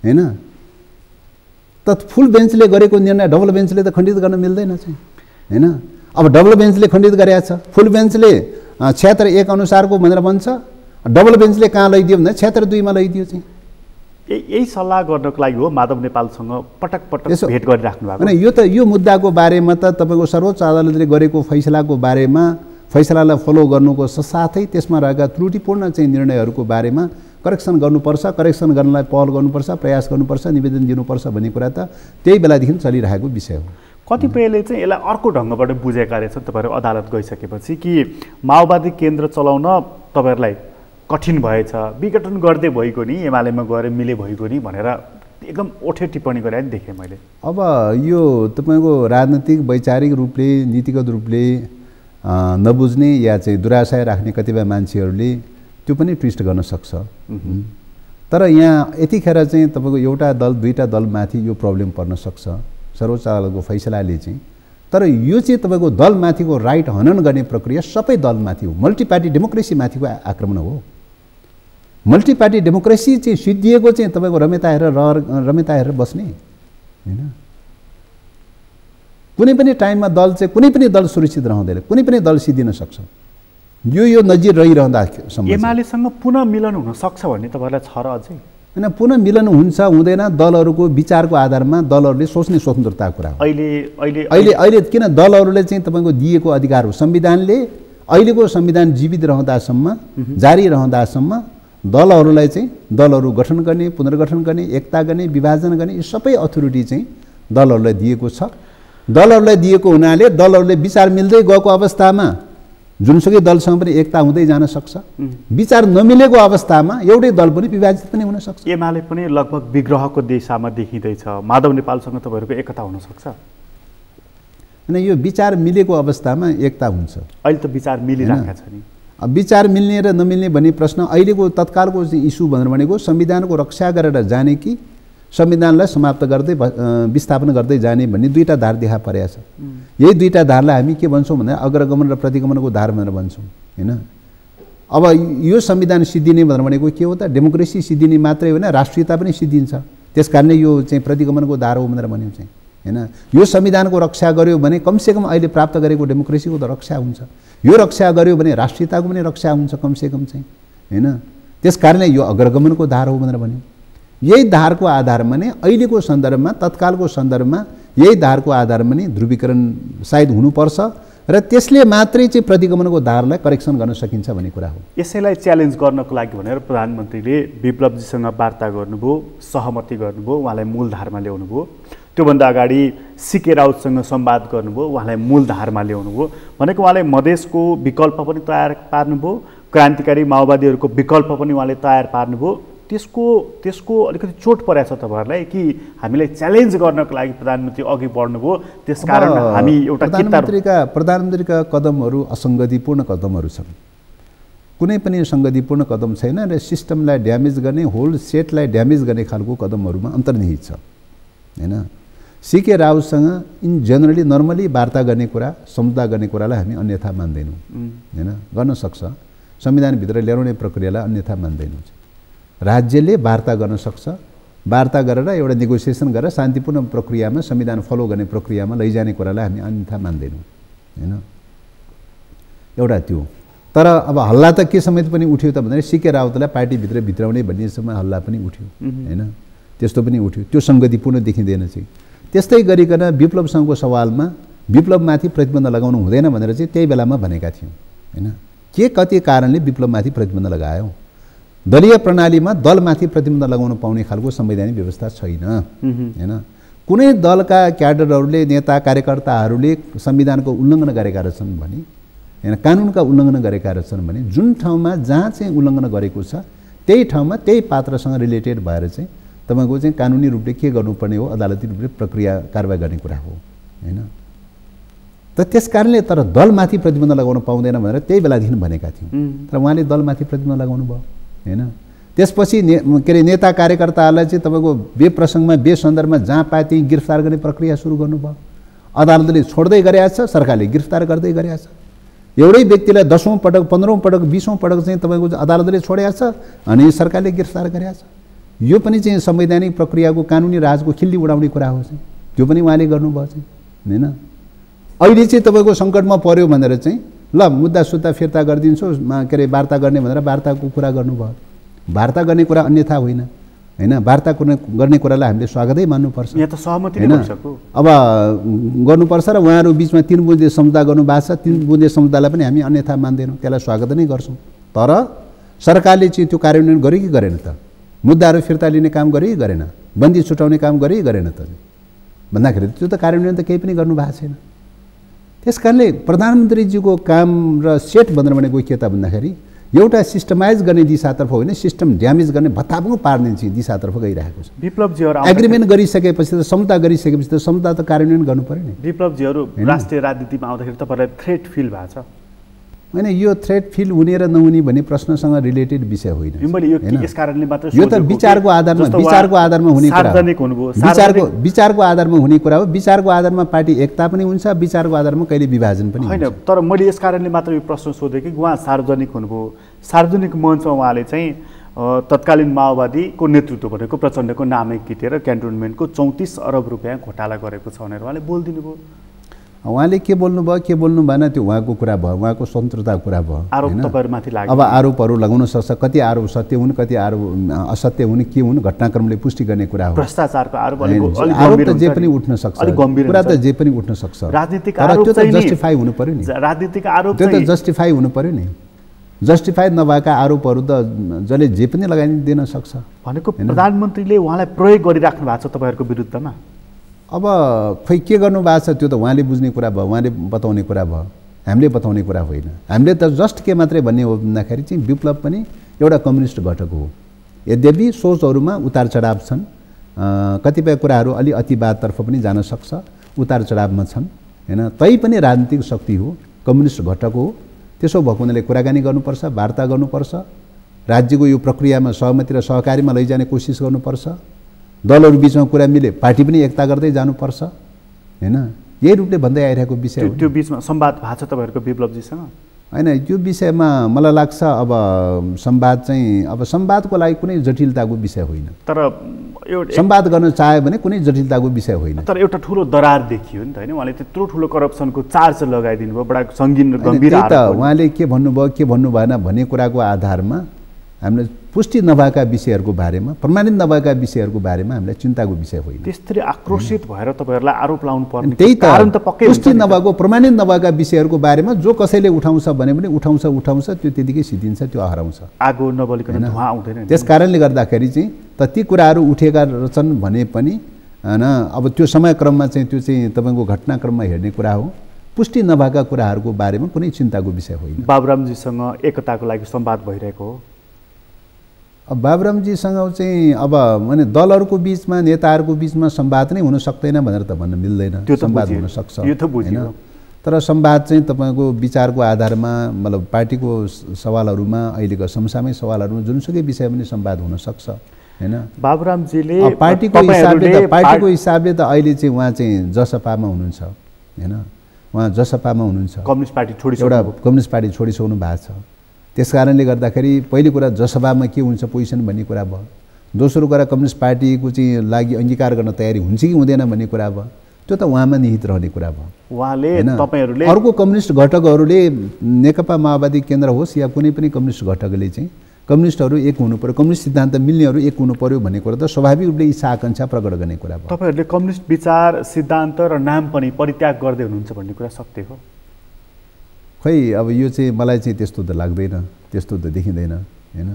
हैन। त फुल बेन्चले गरेको निर्णय डबल बेन्चले त खण्डित गर्न मिल्दैन चाहिँ हैन। अब डबल बेन्चले खण्डित गरेको छ, फुल बेन्चले 76(1) अनुसारको भनेर भन्छ, डबल बेन्चले कहाँ लैदियो भन्दा 76(2) मा लैदियो चाहिँ। यही सल्लाह गर्नको लागि हो माधव नेपालसँग पटक भेट गरिराख्नु भएको? होइन, यो मुद्दाको बारेमा त तपाईँको सर्वोच्च अदालतले गरेको फैसलाको बारेमा फैसलालाई फलो गर्नुको साथै त्यसमा रहेका त्रुटिपूर्ण चाहिँ निर्णयहरूको बारेमा करेक्सन गर्नुपर्छ, करेक्सन गर्नलाई पहल गर्नुपर्छ, प्रयास गर्नुपर्छ, निवेदन दिनुपर्छ भन्ने कुरा त त्यही बेलादेखि चलिरहेको विषय हो। कतिपयले चाहिँ यसलाई अर्को ढङ्गबाट बुझेका रहेछन् तपाईँहरू अदालत गइसकेपछि कि माओवादी केन्द्र चलाउन तपाईँहरूलाई कठिन भएछ, विघटन गर्दै भइगयो नि, एमालेमा गएर मिले भइगयो नि भनेर एकदम ओठे टिप्पणी गरे नि देखेँ मैले। अब यो तपाईँको राजनीतिक वैचारिक रूपले, नीतिगत रूपले नबुझ्ने या चाहिँ दुराशय राख्ने कतिपय मान्छेहरूले त्यो पनि ट्विस्ट गर्न सक्छ। तर यहाँ यतिखेर चाहिँ तपाईँको एउटा दल दुईवटा दलमाथि यो प्रब्लम पर्न सक्छ सर्वोच्च अदालतको फैसलाले चाहिँ। तर यो चाहिँ तपाईँको दलमाथिको राइट हनन गर्ने प्रक्रिया सबै दलमाथि हो, मल्टी पार्टी डेमोक्रेसी माथिको आक्रमण हो। मल्टी पार्टी डेमोक्रेसी चाहिँ सिद्धिएको चाहिँ तपाईँको रमेता हेरेर बस्ने हैन। कुनै पनि टाइममा दल चाहिँ कुनै पनि दल सुरक्षित रहँदैन, कुनै पनि दल सिद्धिन सक्छ। यो नजिर रहिरहँदासम्म एमालेसँग पुनः मिलन हुन सक्छ भन्ने तपाईँलाई छ र अझै? हैन, पुनः मिलन हुन्छ हुँदैन दलहरूको विचारको आधारमा दलहरूले सोच्ने स्वतन्त्रताको कुरा हो। अहिले किन दलहरूले चाहिँ तपाईँको दिएको अधिकार हो। संविधानले अहिलेको संविधान जीवित रहँदासम्म, जारी रहँदासम्म दलहरूलाई चाहिँ दलहरू गठन गर्ने, पुनर्गठन गर्ने, एकता गर्ने, विभाजन गर्ने यो सबै अथोरिटी चाहिँ दलहरूलाई दिएको छ। दलहरूलाई दिएको हुनाले दलहरूले विचार मिल्दै गएको अवस्थामा जुनसुकै दलसँग पनि एकता हुँदै जान सक्छ। विचार नमिलेको अवस्थामा एउटै दल पनि विभाजित पनि हुन सक्छ। एमाले पनि लगभग विग्रहको दिशामा देखिँदैछ, माधव नेपालसँग तपाईँहरूको एकता हुन सक्छ? होइन, यो विचार मिलेको अवस्थामा एकता हुन्छ। अहिले त विचार मिलिरहेको छ नि। विचार मिल्ने र नमिल्ने भन्ने प्रश्न अहिलेको तत्कालको इस्यु भनेर भनेको संविधानको रक्षा गरेर जाने कि संविधानलाई समाप्त गर्दै विस्थापन गर्दै जाने भन्ने दुईवटा धार देखा परेको छ। यही दुईवटा धारलाई हामी के भन्छौँ भन्दा अग्रगमन र प्रतिगमनको धार भनेर भन्छौँ हैन। अब यो संविधान सिद्धिने भनेर भनेको के हो त, डेमोक्रेसी सिद्धिने मात्रै होइन राष्ट्रियता पनि सिद्धिन्छ। त्यस कारणले यो चाहिँ प्रतिगमनको धार हो भनेर भन्यौँ चाहिँ हैन। यो संविधानको रक्षा गर्यो भने कमसेकम अहिले प्राप्त गरेको डेमोक्रेसीको त रक्षा हुन्छ, यो रक्षा गर्यो भने राष्ट्रियताको पनि रक्षा हुन्छ कमसेकम चाहिँ हैन। त्यस कारणले यो अग्रगमनको धार हो भनेर भन्यौँ। यही धारको आधारमा नै अहिलेको सन्दर्भमा, तत्कालको सन्दर्भमा यही धारको आधारमा नि ध्रुवीकरण सायद हुनुपर्छ र त्यसले मात्रै चाहिँ प्रतिगमनको धारलाई करेक्सन गर्न सकिन्छ भन्ने कुरा हो। यसैलाई च्यालेन्ज गर्नको लागि भनेर प्रधानमन्त्रीले विप्लवजीसँग वार्ता गर्नुभयो, सहमति गर्नुभयो, उहाँलाई मूलधारमा ल्याउनुभयो। त्योभन्दा अगाडि सीके राउतसँग संवाद गर्नुभयो, उहाँलाई मूलधारमा ल्याउनुभयो। भनेको उहाँले मधेसको विकल्प पनि तयार पार्नुभयो, क्रान्तिकारी माओवादीहरूको विकल्प पनि उहाँले तयार पार्नुभयो। त्यसको अलिकति चोट परेको छ तपाईँहरूलाई कि हामीलाई च्यालेन्ज गर्नको लागि प्रधानमन्त्री अघि बढ्नुभयो, त्यसकारण हामी एउटा प्रधानमन्त्रीका कदमहरू असङ्गतिपूर्ण कदमहरू छन्। कुनै पनि सङ्गतिपूर्ण कदम छैन र सिस्टमलाई ड्यामेज गर्ने, होल सेटलाई ड्यामेज गर्ने खालको कदमहरूमा अन्तर्निहित छ हैन। सीके राउतसँग इन जेनरली नर्मली वार्ता गर्ने कुरा, सम्झौता गर्ने कुरालाई हामी अन्यथा मान्दैनौँ हैन। गर्न सक्छ, संविधानभित्र ल्याउने प्रक्रियालाई अन्यथा मान्दैनौँ। राज्यले वार्ता गर्न सक्छ, वार्ता गरेर एउटा नेगोसिएसन गरेर शान्तिपूर्ण प्रक्रियामा संविधान फलो गर्ने प्रक्रियामा लैजाने कुरालाई हामी अन्यथा मान्दैनौँ हैन। एउटा त्यो। तर अब हल्ला त के समेत पनि उठ्यो त भन्दाखेरि सीके राउतलाई पार्टीभित्र भित्राउने भन्नेसम्म हल्ला पनि उठ्यो हैन। त्यस्तो पनि उठ्यो, त्यो सङ्गतिपूर्ण देखिँदैन चाहिँ। त्यस्तै गरिकन विप्लवसँगको सवालमा विप्लवमाथि प्रतिबन्ध लगाउनु हुँदैन भनेर चाहिँ त्यही बेलामा भनेका थियौँ हैन। के कति कारणले विप्लवमाथि प्रतिबन्ध लगायो? दलीय प्रणालीमा दलमाथि प्रतिबन्ध लगाउन पाउने खालको संवैधानिक व्यवस्था छैन हैन। कुनै दलका क्याडरहरूले, नेता कार्यकर्ताहरूले संविधानको उल्लङ्घन गरेका रहेछन् भने हैन, कानुनका उल्लङ्घन गरेका रहेछन् भने जुन ठाउँमा जहाँ चाहिँ उल्लङ्घन गरेको छ त्यही ठाउँमा त्यही पात्रसँग रिलेटेड भएर चाहिँ तपाईँको चाहिँ कानुनी रूपले के गर्नुपर्ने हो, अदालती रूपले प्रक्रिया कारबाही गर्ने कुरा हो हैन। त त्यस कारणले तर दलमाथि प्रतिबन्ध लगाउन पाउँदैन भनेर त्यही बेलादेखि भनेका थियौँ। तर उहाँले दलमाथि प्रतिबन्ध लगाउनु भयो हैन। त्यसपछि के अरे नेता कार्यकर्ताहरूलाई चाहिँ तपाईँको बेप्रसङ्गमा बेसन्दर्भमा जहाँ पाए त्यहीँ गिरफ्तार गर्ने प्रक्रिया सुरु गर्नुभयो। अदालतले छोड्दै गरेको छ, सरकारले गिरफ्तार गर्दै गरेको छ। एउटै व्यक्तिलाई 10औं पटक 15औं पटक 20औं पटक चाहिँ तपाईँको अदालतले छोडेको छ अनि सरकारले गिरफ्तार गरेको छ। यो पनि चाहिँ संवैधानिक प्रक्रियाको कानुनी राजको खिल्ली उडाउने कुरा हो चाहिँ, त्यो पनि उहाँले गर्नुभयो चाहिँ हैन। अहिले चाहिँ तपाईँको सङ्कटमा पर्यो भनेर चाहिँ ल मुद्दा सुद्धा फिर्ता गरिदिन्छु के अरे वार्ता गर्ने भनेर वार्ताको कुरा गर्नुभयो। वार्ता गर्ने कुरा अन्यथा होइन हैन। वार्ता गर्ने कुरालाई हामीले स्वागतै मान्नुपर्छ। यहाँ त सहमति नै भइसक्यो। अब गर्नुपर्छ र उहाँहरू बिचमा 3 बुँदे सम्झौता गर्नुभएको छ। 3 बुँदे सम्झौतालाई पनि हामी अन्यथा मान्दैनौँ, त्यसलाई स्वागत नै गर्छौँ। तर सरकारले चाहिँ त्यो कार्यान्वयन गर्यो कि गरेन त? मुद्दाहरू फिर्ता लिने काम गर्यो कि गरेन? बन्दी छुटाउने काम गर्यो कि गरेन त भन्दाखेरि त्यो त कार्यान्वयन त केही पनि गर्नु भएको छैन। त्यस कारणले प्रधानमन्त्रीजीको काम र सेट भनेर भनेको के त भन्दाखेरि एउटा सिस्टमाइज गर्ने दिशातर्फ होइन, सिस्टम ड्यामेज गर्ने भत्ताभुङ पार्ने चाहिँ दिशातर्फ गइरहेको छ। विप्लवजीहरू एग्रिमेन्ट गरिसकेपछि त सम्झौता गरिसकेपछि त सम्झौता त कार्यान्वयन गर्नु पर्यो नि। विप्लवजीहरू राष्ट्रिय राजनीतिमा आउँदाखेरि तपाईँलाई थ्रेट फिल भएको छ होइन? यो थ्रेट फिल हुने र नहुने भन्ने प्रश्नसँग रिलेटेड विषय होइन। यो त विचारको आधारमा हुने कुरा हो। विचारको आधारमा हुने कुरा हो। विचारको आधारमा पार्टी एकता पनि हुन्छ, विचारको आधारमा कहिले विभाजन पनि होइन। तर मैले यस कारणले मात्र यो प्रश्न सोधेँ कि उहाँ सार्वजनिक हुनुभयो, सार्वजनिक मञ्चमा उहाँले चाहिँ तत्कालीन माओवादीको नेतृत्व भनेको प्रचण्डको नामै किटेर क्यान्टोनमेन्टको 34 अरब रुपियाँ घोटाला गरेको छ भनेर उहाँले बोलिदिनु भयो। उहाँले के बोल्नुभयो के बोल्नु भएन त्यो उहाँको कुरा भयो, उहाँको स्वतन्त्रताको कुरा भयो। अब आरोपहरू लगाउन सक्छ, कति आरोप सत्य हुन्, कति आरोप असत्य हुन्, के हुन्, घटनाक्रमले पुष्टि गर्ने कुरा हो। भ्रष्टाचारको आरोप त जे पनि उठ्न सक्छ, कुरा त जे पनि उठ्न सक्छ। राजनीतिक आरोप त्यो त जस्टिफाई हुनु पर्यो नि। राजनीतिक आरोप त्यो त जस्टिफाई हुनु पर्यो नि। जस्टिफाई नभएका आरोपहरू त जसले जे पनि लगाइदिन सक्छ भनेको प्रधानमन्त्रीले उहाँलाई प्रयोग गरिराख्नु भएको छ तपाईँहरूको विरुद्धमा। अब खै के गर्नु भएको छ त्यो त उहाँले बुझ्ने कुरा भयो, उहाँले बताउने कुरा भयो, हामीले बताउने कुरा होइन। हामीले त जस्ट के मात्रै भन्ने हो भन्दाखेरि चाहिँ विप्लव पनि एउटा कम्युनिस्ट घटक हो। यद्यपि सोचहरूमा उतार चढाव छन्, कतिपय कुराहरू अलि अतिवादतर्फ पनि जान सक्छ, उतार चढावमा छन् हैन। तैपनि राजनीतिक शक्ति हो, कम्युनिस्ट घटक हो। त्यसो भएको हुनाले कुराकानी गर्नुपर्छ, वार्ता गर्नुपर्छ, राज्यको यो प्रक्रियामा सहमति र सहकारीमा लैजाने कोसिस गर्नुपर्छ। दलहरू बिचमा कुरा मिले पार्टी पनि एकता गर्दै जानुपर्छ हैन। यही रूपले भन्दै आइरहेको विषय हो। त्यो बिचमा संवाद भएको छ तपाईँहरूको विप्लवजीसँग होइन? यो विषयमा मलाई लाग्छ अब संवाद चाहिँ अब संवादको लागि कुनै जटिलताको विषय होइन। तर संवाद गर्न चाह्यो भने कुनै जटिलताको विषय होइन। तर एउटा ठुलो दरार देखियो नि त हैन? उहाँले त्यत्रो ठुलो करप्सनको चार्ज लगाइदिनु भयो, बडा सङ्गीन र गम्भीर आरोप। उहाँले के भन्नुभयो के भन्नु भएन भन्ने कुराको आधारमा हामीले पुष्टि नभएका विषयहरूको बारेमा, प्रमाणित नभएका विषयहरूको बारेमा हामीलाई चिन्ताको विषय होइन। त्यसरी आक्रोशित भएर तपाईँहरूलाई आरोप लाउनु पर्ने त्यही कारण त पक्कै हुन्छ। पुष्टि नभएको प्रमाणित नभएका विषयहरूको बारेमा जो कसैले उठाउँछ भने पनि उठाउँछ त्यो त्यतिकै सिद्धिन्छ, त्यो हराउँछ। आगो नबलिकन धुवा आउँदैन। त्यस कारणले गर्दाखेरि चाहिँ त ती कुराहरू उठेका रहेछन् भने पनि हैन, अब त्यो समयक्रममा चाहिँ त्यो चाहिँ तपाईँको घटनाक्रममा हेर्ने कुरा हो। पुष्टि नभएका कुराहरूको बारेमा कुनै चिन्ताको विषय होइन। बाबुरामजीसँग एकताको लागि संवाद भइरहेको हो। अब बाबुरामजीसँग चाहिँ अब माने दलहरूको बिचमा, नेताहरूको बिचमा संवाद नै हुन सक्दैन भनेर त भन्न मिल्दैन। संवाद हुन सक्छ हैन, तर संवाद चाहिँ तपाईँको विचारको आधारमा, मतलब पार्टीको सवालहरूमा, अहिलेको समसामयिक सवालहरूमा जुनसुकै विषय पनि संवाद हुन सक्छ हैन। बाबुरामजीले पार्टीको हिसाबले त अहिले चाहिँ उहाँ चाहिँ जसपामा हुनुहुन्छ हैन, उहाँ जसपामा हुनुहुन्छ। कम्युनिस्ट पार्टी कम्युनिस्ट पार्टी छोडिसक्नु भएको छ। त्यस कारणले गर्दाखेरि पहिलो कुरा जसपामा के हुन्छ पोजिसन भन्ने कुरा भयो। दोस्रो कुरा कम्युनिस्ट पार्टीको चाहिँ लागि अङ्गीकार गर्न तयारी हुन्छ कि हुँदैन भन्ने कुरा भयो। त्यो त उहाँमा निहित रहने कुरा भयो। उहाँले तपाईहरुले अर्को कम्युनिस्ट घटकहरूले नेकपा माओवादी केन्द्र होस् या कुनै पनि कम्युनिस्ट घटकले चाहिँ कम्युनिस्टहरू एक हुनु पर्यो, कम्युनिस्ट सिद्धान्त मिल्नेहरू एक हुनु पर्यो भन्ने कुरा त स्वाभाविक रूपले इच्छा आकांक्षा प्रकट गर्ने कुरा भयो। तपाईहरुले कम्युनिस्ट विचार, सिद्धान्त र नाम पनि परित्याग गर्दै हुनुहुन्छ भन्ने कुरा सत्य हो? खै अब यो चाहिँ मलाई चाहिँ त्यस्तो त लाग्दैन, त्यस्तो त देखिँदैन हैन।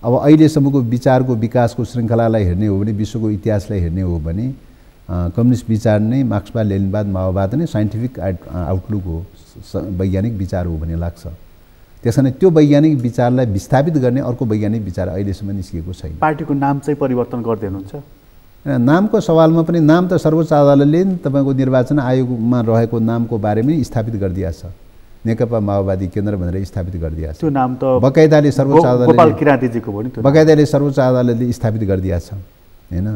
अब अहिलेसम्मको विचारको विकासको श्रृङ्खलालाई हेर्ने हो भने, विश्वको इतिहासलाई हेर्ने हो भने कम्युनिस्ट विचार नै मार्क्सवाद, लेनिनवाद, माओवाद नै साइन्टिफिक आउटलुक हो, वैज्ञानिक विचार हो भन्ने लाग्छ। त्यसैले त्यो वैज्ञानिक विचारलाई विस्थापित गर्ने अर्को वैज्ञानिक विचार अहिलेसम्म निस्किएको छैन। पार्टीको नाम चाहिँ परिवर्तन गर्दै हुनुहुन्छ? नामको सवालमा पनि नाम त सर्वोच्च अदालतले तपाईँको निर्वाचन आयोगमा रहेको नामको बारेमा स्थापित गरिदिएको छ। नेकपा माओवादी केन्द्र भनेर स्थापित गरिदिएको छ। त्यो नाम त बकाइदाले सर्वोच्च अदालतले, गोपाल किरातीजीको हो नि, त्यो बकाइदाले सर्वोच्च अदालतले स्थापित गरिदिएको छ हैन।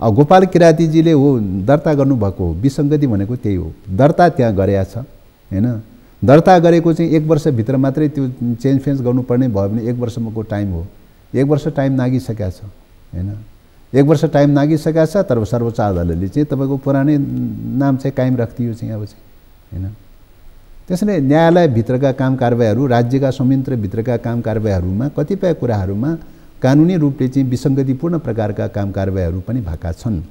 अब गोपाल किरातीजीले हो दर्ता गर्नुभएको हो, विसङ्गति भनेको त्यही हो। दर्ता त्यहाँ गरेको छ हैन। दर्ता गरेको चाहिँ 1 वर्षभित्र मात्रै त्यो चेन्ज गर्नुपर्ने भयो भने 1 वर्षको टाइम हो। 1 वर्ष टाइम नागिसकेको छ हैन। 1 वर्ष टाइम नागिसकेको छ, तर सर्वोच्च अदालतले चाहिँ तपाईँको पुरानै नाम चाहिँ कायम राखिदियो चाहिँ अब चाहिँ हैन। त्यसैले न्यायालयभित्रका काम कारबाहीहरू, राज्यका संयन्त्रभित्रका काम कारबाहीहरूमा कतिपय कुराहरूमा कानुनी रूपले चाहिँ विसङ्गतिपूर्ण प्रकारका काम कारबाहीहरू पनि भएका छन्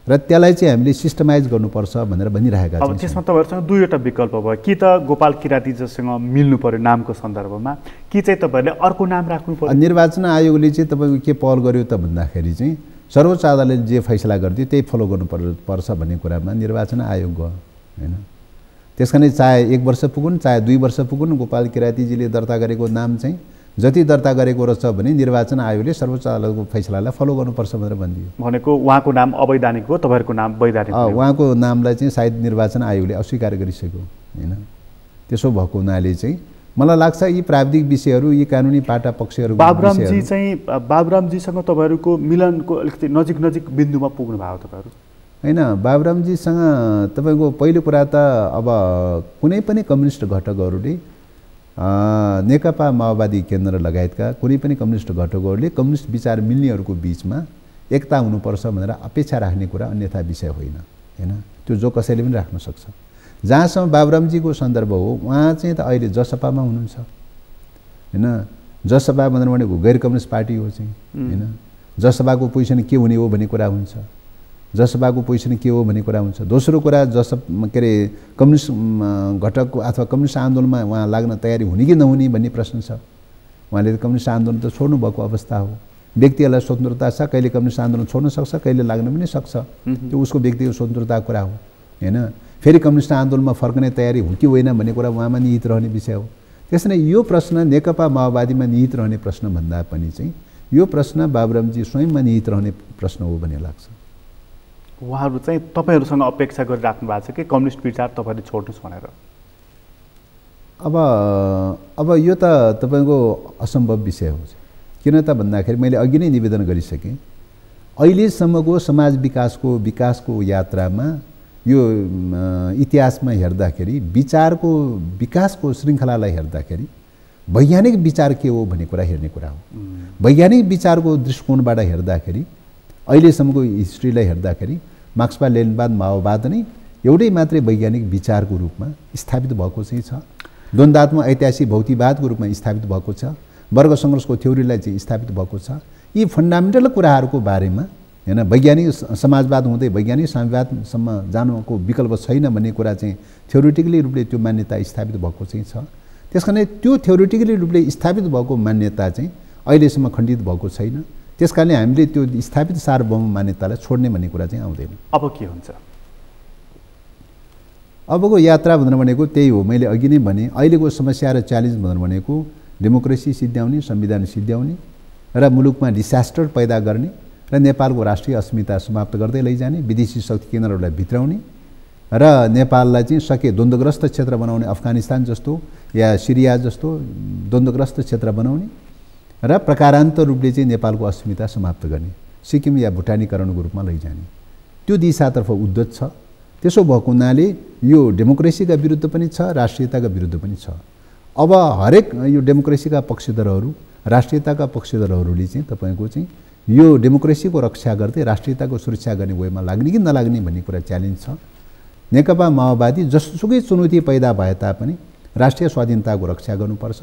र त्यसलाई चाहिँ हामीले सिस्टमाइज गर्नुपर्छ भनेर भनिरहेका छौँ। अब त्यसमा तपाईँहरूसँग दुईवटा विकल्प भयो, कि त गोपाल किरातीजीसँग मिल्नु पर्यो नामको सन्दर्भमा, कि चाहिँ तपाईँहरूले अर्को नाम राख्नु पर्यो। निर्वाचन आयोगले चाहिँ तपाईँको के पहल गर्यो त भन्दाखेरि चाहिँ सर्वोच्च अदालतले जे फैसला गरिदियो त्यही फलो गर्नुपर्छ भन्ने कुरामा निर्वाचन आयोग गयो हैन। त्यसकारण चाहे 1 वर्ष पुगुन् चाहे 2 वर्ष पुगुन्, गोपाल किरातीजीले दर्ता गरेको नाम चाहिँ जति दर्ता गरेको रहेछ भने निर्वाचन आयोगले सर्वोच्च अदालतको फैसलालाई फलो गर्नुपर्छ भनेर भनिदियो। भनेको उहाँको नाम अवैधानिक हो, तपाईँहरूको नाम वैधानिक हो। उहाँको नामलाई चाहिँ सायद निर्वाचन आयोगले अस्वीकार गरिसक्यो हैन। त्यसो भएको हुनाले चाहिँ मलाई लाग्छ यी प्राविधिक विषयहरू, यी कानुनी पाटा पक्षहरू, बाबुरामजीसँग तपाईँहरूको मिलनको अलिकति नजिक बिन्दुमा पुग्नु भयो तपाईँहरू हैन। बाबुरामजीसँग तपाईँको पहिलो कुरा त अब कुनै पनि कम्युनिस्ट घटकहरूले, नेकपा माओवादी केन्द्र लगायतका कुनै पनि कम्युनिस्ट घटकहरूले कम्युनिस्ट विचार मिल्नेहरूको बिचमा एकता हुनुपर्छ भनेर अपेक्षा राख्ने कुरा अन्यथा विषय होइन हैन। त्यो जो कसैले पनि राख्न सक्छ। जहाँसम्म बाबुरामजीको सन्दर्भ हो, उहाँ चाहिँ त अहिले जसपामा हुनुहुन्छ हैन। जसपा भनेको गैर कम्युनिस्ट पार्टी हो चाहिँ हैन। जसपाको पोजिसन के हुने हो भन्ने कुरा हुन्छ, जसपाको पोजिसन के हो भन्ने कुरा हुन्छ। दोस्रो कुरा के अरे कम्युनिस्ट घटकको अथवा कम्युनिस्ट आन्दोलनमा उहाँ लाग्न तयारी हुने कि नहुने भन्ने प्रश्न छ। उहाँले कम्युनिस्ट आन्दोलन त छोड्नु भएको अवस्था हो। व्यक्तिहरूलाई स्वतन्त्रता छ, कहिले कम्युनिस्ट आन्दोलन छोड्न सक्छ, कहिले लाग्न पनि सक्छ, त्यो उसको व्यक्तिगत स्वतन्त्रताको कुरा हो हैन। फेरि कम्युनिस्ट आन्दोलनमा फर्कने तयारी हुन् कि होइन भन्ने कुरा उहाँमा निहित रहने विषय हो। त्यसैले यो प्रश्न नेकपा माओवादीमा निहित रहने प्रश्न भन्दा पनि चाहिँ यो प्रश्न बाबुरामजी स्वयंमा निहित रहने प्रश्न हो भन्ने लाग्छ। उहाँहरू चाहिँ तपाईँहरूसँग अपेक्षा गरिराख्नु भएको छ कि कम्युनिस्ट विचार तपाईँले छोड्नुहोस् भनेर? अब यो त तपाईँको असम्भव विषय हो। किन त भन्दाखेरि मैले अघि नै निवेदन गरिसकेँ, अहिलेसम्मको समाज विकासको यात्रामा यो इतिहासमा हेर्दाखेरि, विचारको विकासको श्रृङ्खलालाई हेर्दाखेरि वैज्ञानिक विचार के हो भन्ने कुरा हेर्ने कुरा हो। वैज्ञानिक विचारको दृष्टिकोणबाट हेर्दाखेरि, अहिलेसम्मको हिस्ट्रीलाई हेर्दाखेरि मार्क्सवाद, लेनिनवाद, माओवाद नै एउटै मात्रै वैज्ञानिक विचारको रूपमा स्थापित भएको चाहिँ छ। द्वन्द्वात्मक ऐतिहासिक भौतिकवादको रूपमा स्थापित भएको छ। वर्ग सङ्घर्षको थ्योरीलाई चाहिँ स्थापित भएको छ। यी फन्डामेन्टल कुराहरूको बारेमा हैन वैज्ञानिक समाजवाद हुँदै वैज्ञानिक साम्यवादसम्म जानुको विकल्प छैन भन्ने कुरा चाहिँ थ्योरिटिकली रूपले त्यो मान्यता स्थापित भएको चाहिँ छ। त्यसकारण त्यो थ्योरिटिकली रूपले स्थापित भएको मान्यता चाहिँ अहिलेसम्म खण्डित भएको छैन। त्यसकारणले हामीले त्यो स्थापित सार्वभौम मान्यतालाई छोड्ने भन्ने कुरा चाहिँ आउँदैन। अब के हुन्छ? अबको यात्रा भनेको त्यही हो। मैले अघि नै भने अहिलेको समस्या र च्यालेन्ज भनेको डेमोक्रेसी सिद्ध्याउने, संविधान सिद्ध्याउने र मुलुकमा डिसास्टर पैदा गर्ने र नेपालको राष्ट्रिय अस्मिता समाप्त गर्दै लैजाने, विदेशी शक्ति केन्द्रहरूलाई भित्राउने र नेपाललाई चाहिँ सके द्वन्द्वग्रस्त क्षेत्र बनाउने, अफगानिस्तान जस्तो या सिरिया जस्तो द्वन्द्वग्रस्त क्षेत्र बनाउने र प्रकारान्त रूपले चाहिँ नेपालको अस्मिता समाप्त गर्ने, सिक्किम या भुटानीकरणको रूपमा लैजाने, त्यो दिशातर्फ उद्यत छ। त्यसो भएको हुनाले यो डेमोक्रेसीका विरुद्ध पनि छ, राष्ट्रियताका विरुद्ध पनि छ। अब हरेक यो डेमोक्रेसीका पक्षधरहरू, राष्ट्रियताका पक्षधरहरूले चाहिँ तपाईँको चाहिँ यो डेमोक्रेसीको रक्षा गर्दै राष्ट्रियताको सुरक्षा गर्ने वेमा लाग्ने कि नलाग्ने भन्ने कुरा च्यालेन्ज छ। नेकपा माओवादी जसोसुकै चुनौती पैदा भए तापनि राष्ट्रिय स्वाधीनताको रक्षा गर्नुपर्छ,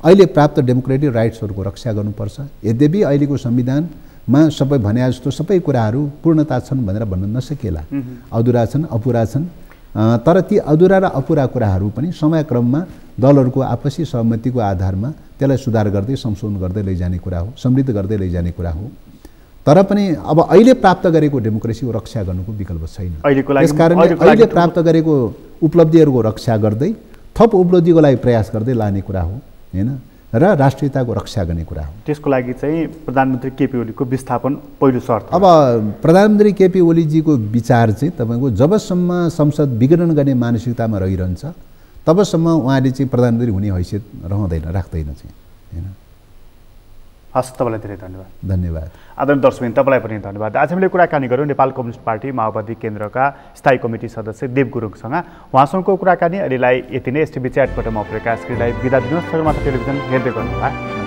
अहिले प्राप्त डेमोक्रेटिक राइट्सहरूको रक्षा गर्नुपर्छ। यद्यपि अहिलेको संविधानमा सबै भने जस्तो सबै कुराहरू पूर्णता छन् भनेर भन्न नसकेला, अधुरा छन्, अपुरा छन्। तर ती अधुरा र अपुरा कुराहरू पनि समयक्रममा दलहरूको आपसी सहमतिको आधारमा त्यसलाई सुधार गर्दै संशोधन गर्दै लैजाने कुरा हो, समृद्ध गर्दै लैजाने कुरा हो। तर पनि अब अहिले प्राप्त गरेको डेमोक्रेसीको रक्षा गर्नुको विकल्प छैन। त्यसकारणले अहिले प्राप्त गरेको उपलब्धिहरूको रक्षा गर्दै थप उपलब्धिको लागि प्रयास गर्दै लाने कुरा हो हैन, र राष्ट्रियताको रक्षा गर्ने कुरा हो। त्यसको लागि चाहिँ प्रधानमन्त्री केपी ओलीको विस्थापन पहिलो शर्त। अब प्रधानमन्त्री केपी ओलीजीको विचार चाहिँ तपाईँको जबसम्म संसद विघटन गर्ने मानसिकतामा रहिरहन्छ तबसम्म उहाँले चाहिँ प्रधानमन्त्री हुने हैसियत राख्दैन चाहिँ हैन। हस्, तपाईँलाई धेरै धन्यवाद। धन्यवाद। आदरणीय दर्शकबिन, तपाईँलाई पनि धन्यवाद। आज हामीले कुराकानी गऱ्यौँ नेपाल कम्युनिस्ट पार्टी माओवादी केन्द्रका स्थायी कमिटी सदस्य देव गुरुङसँग। उहाँसँगको कुराकानी अहिलेलाई यति नै। एसटिभी च्याटबाट म प्रकाश गिरीलाई बिदा दिनुहोस्। सगरमाथा टेलिभिजन हेर्दै गर्नुहोला।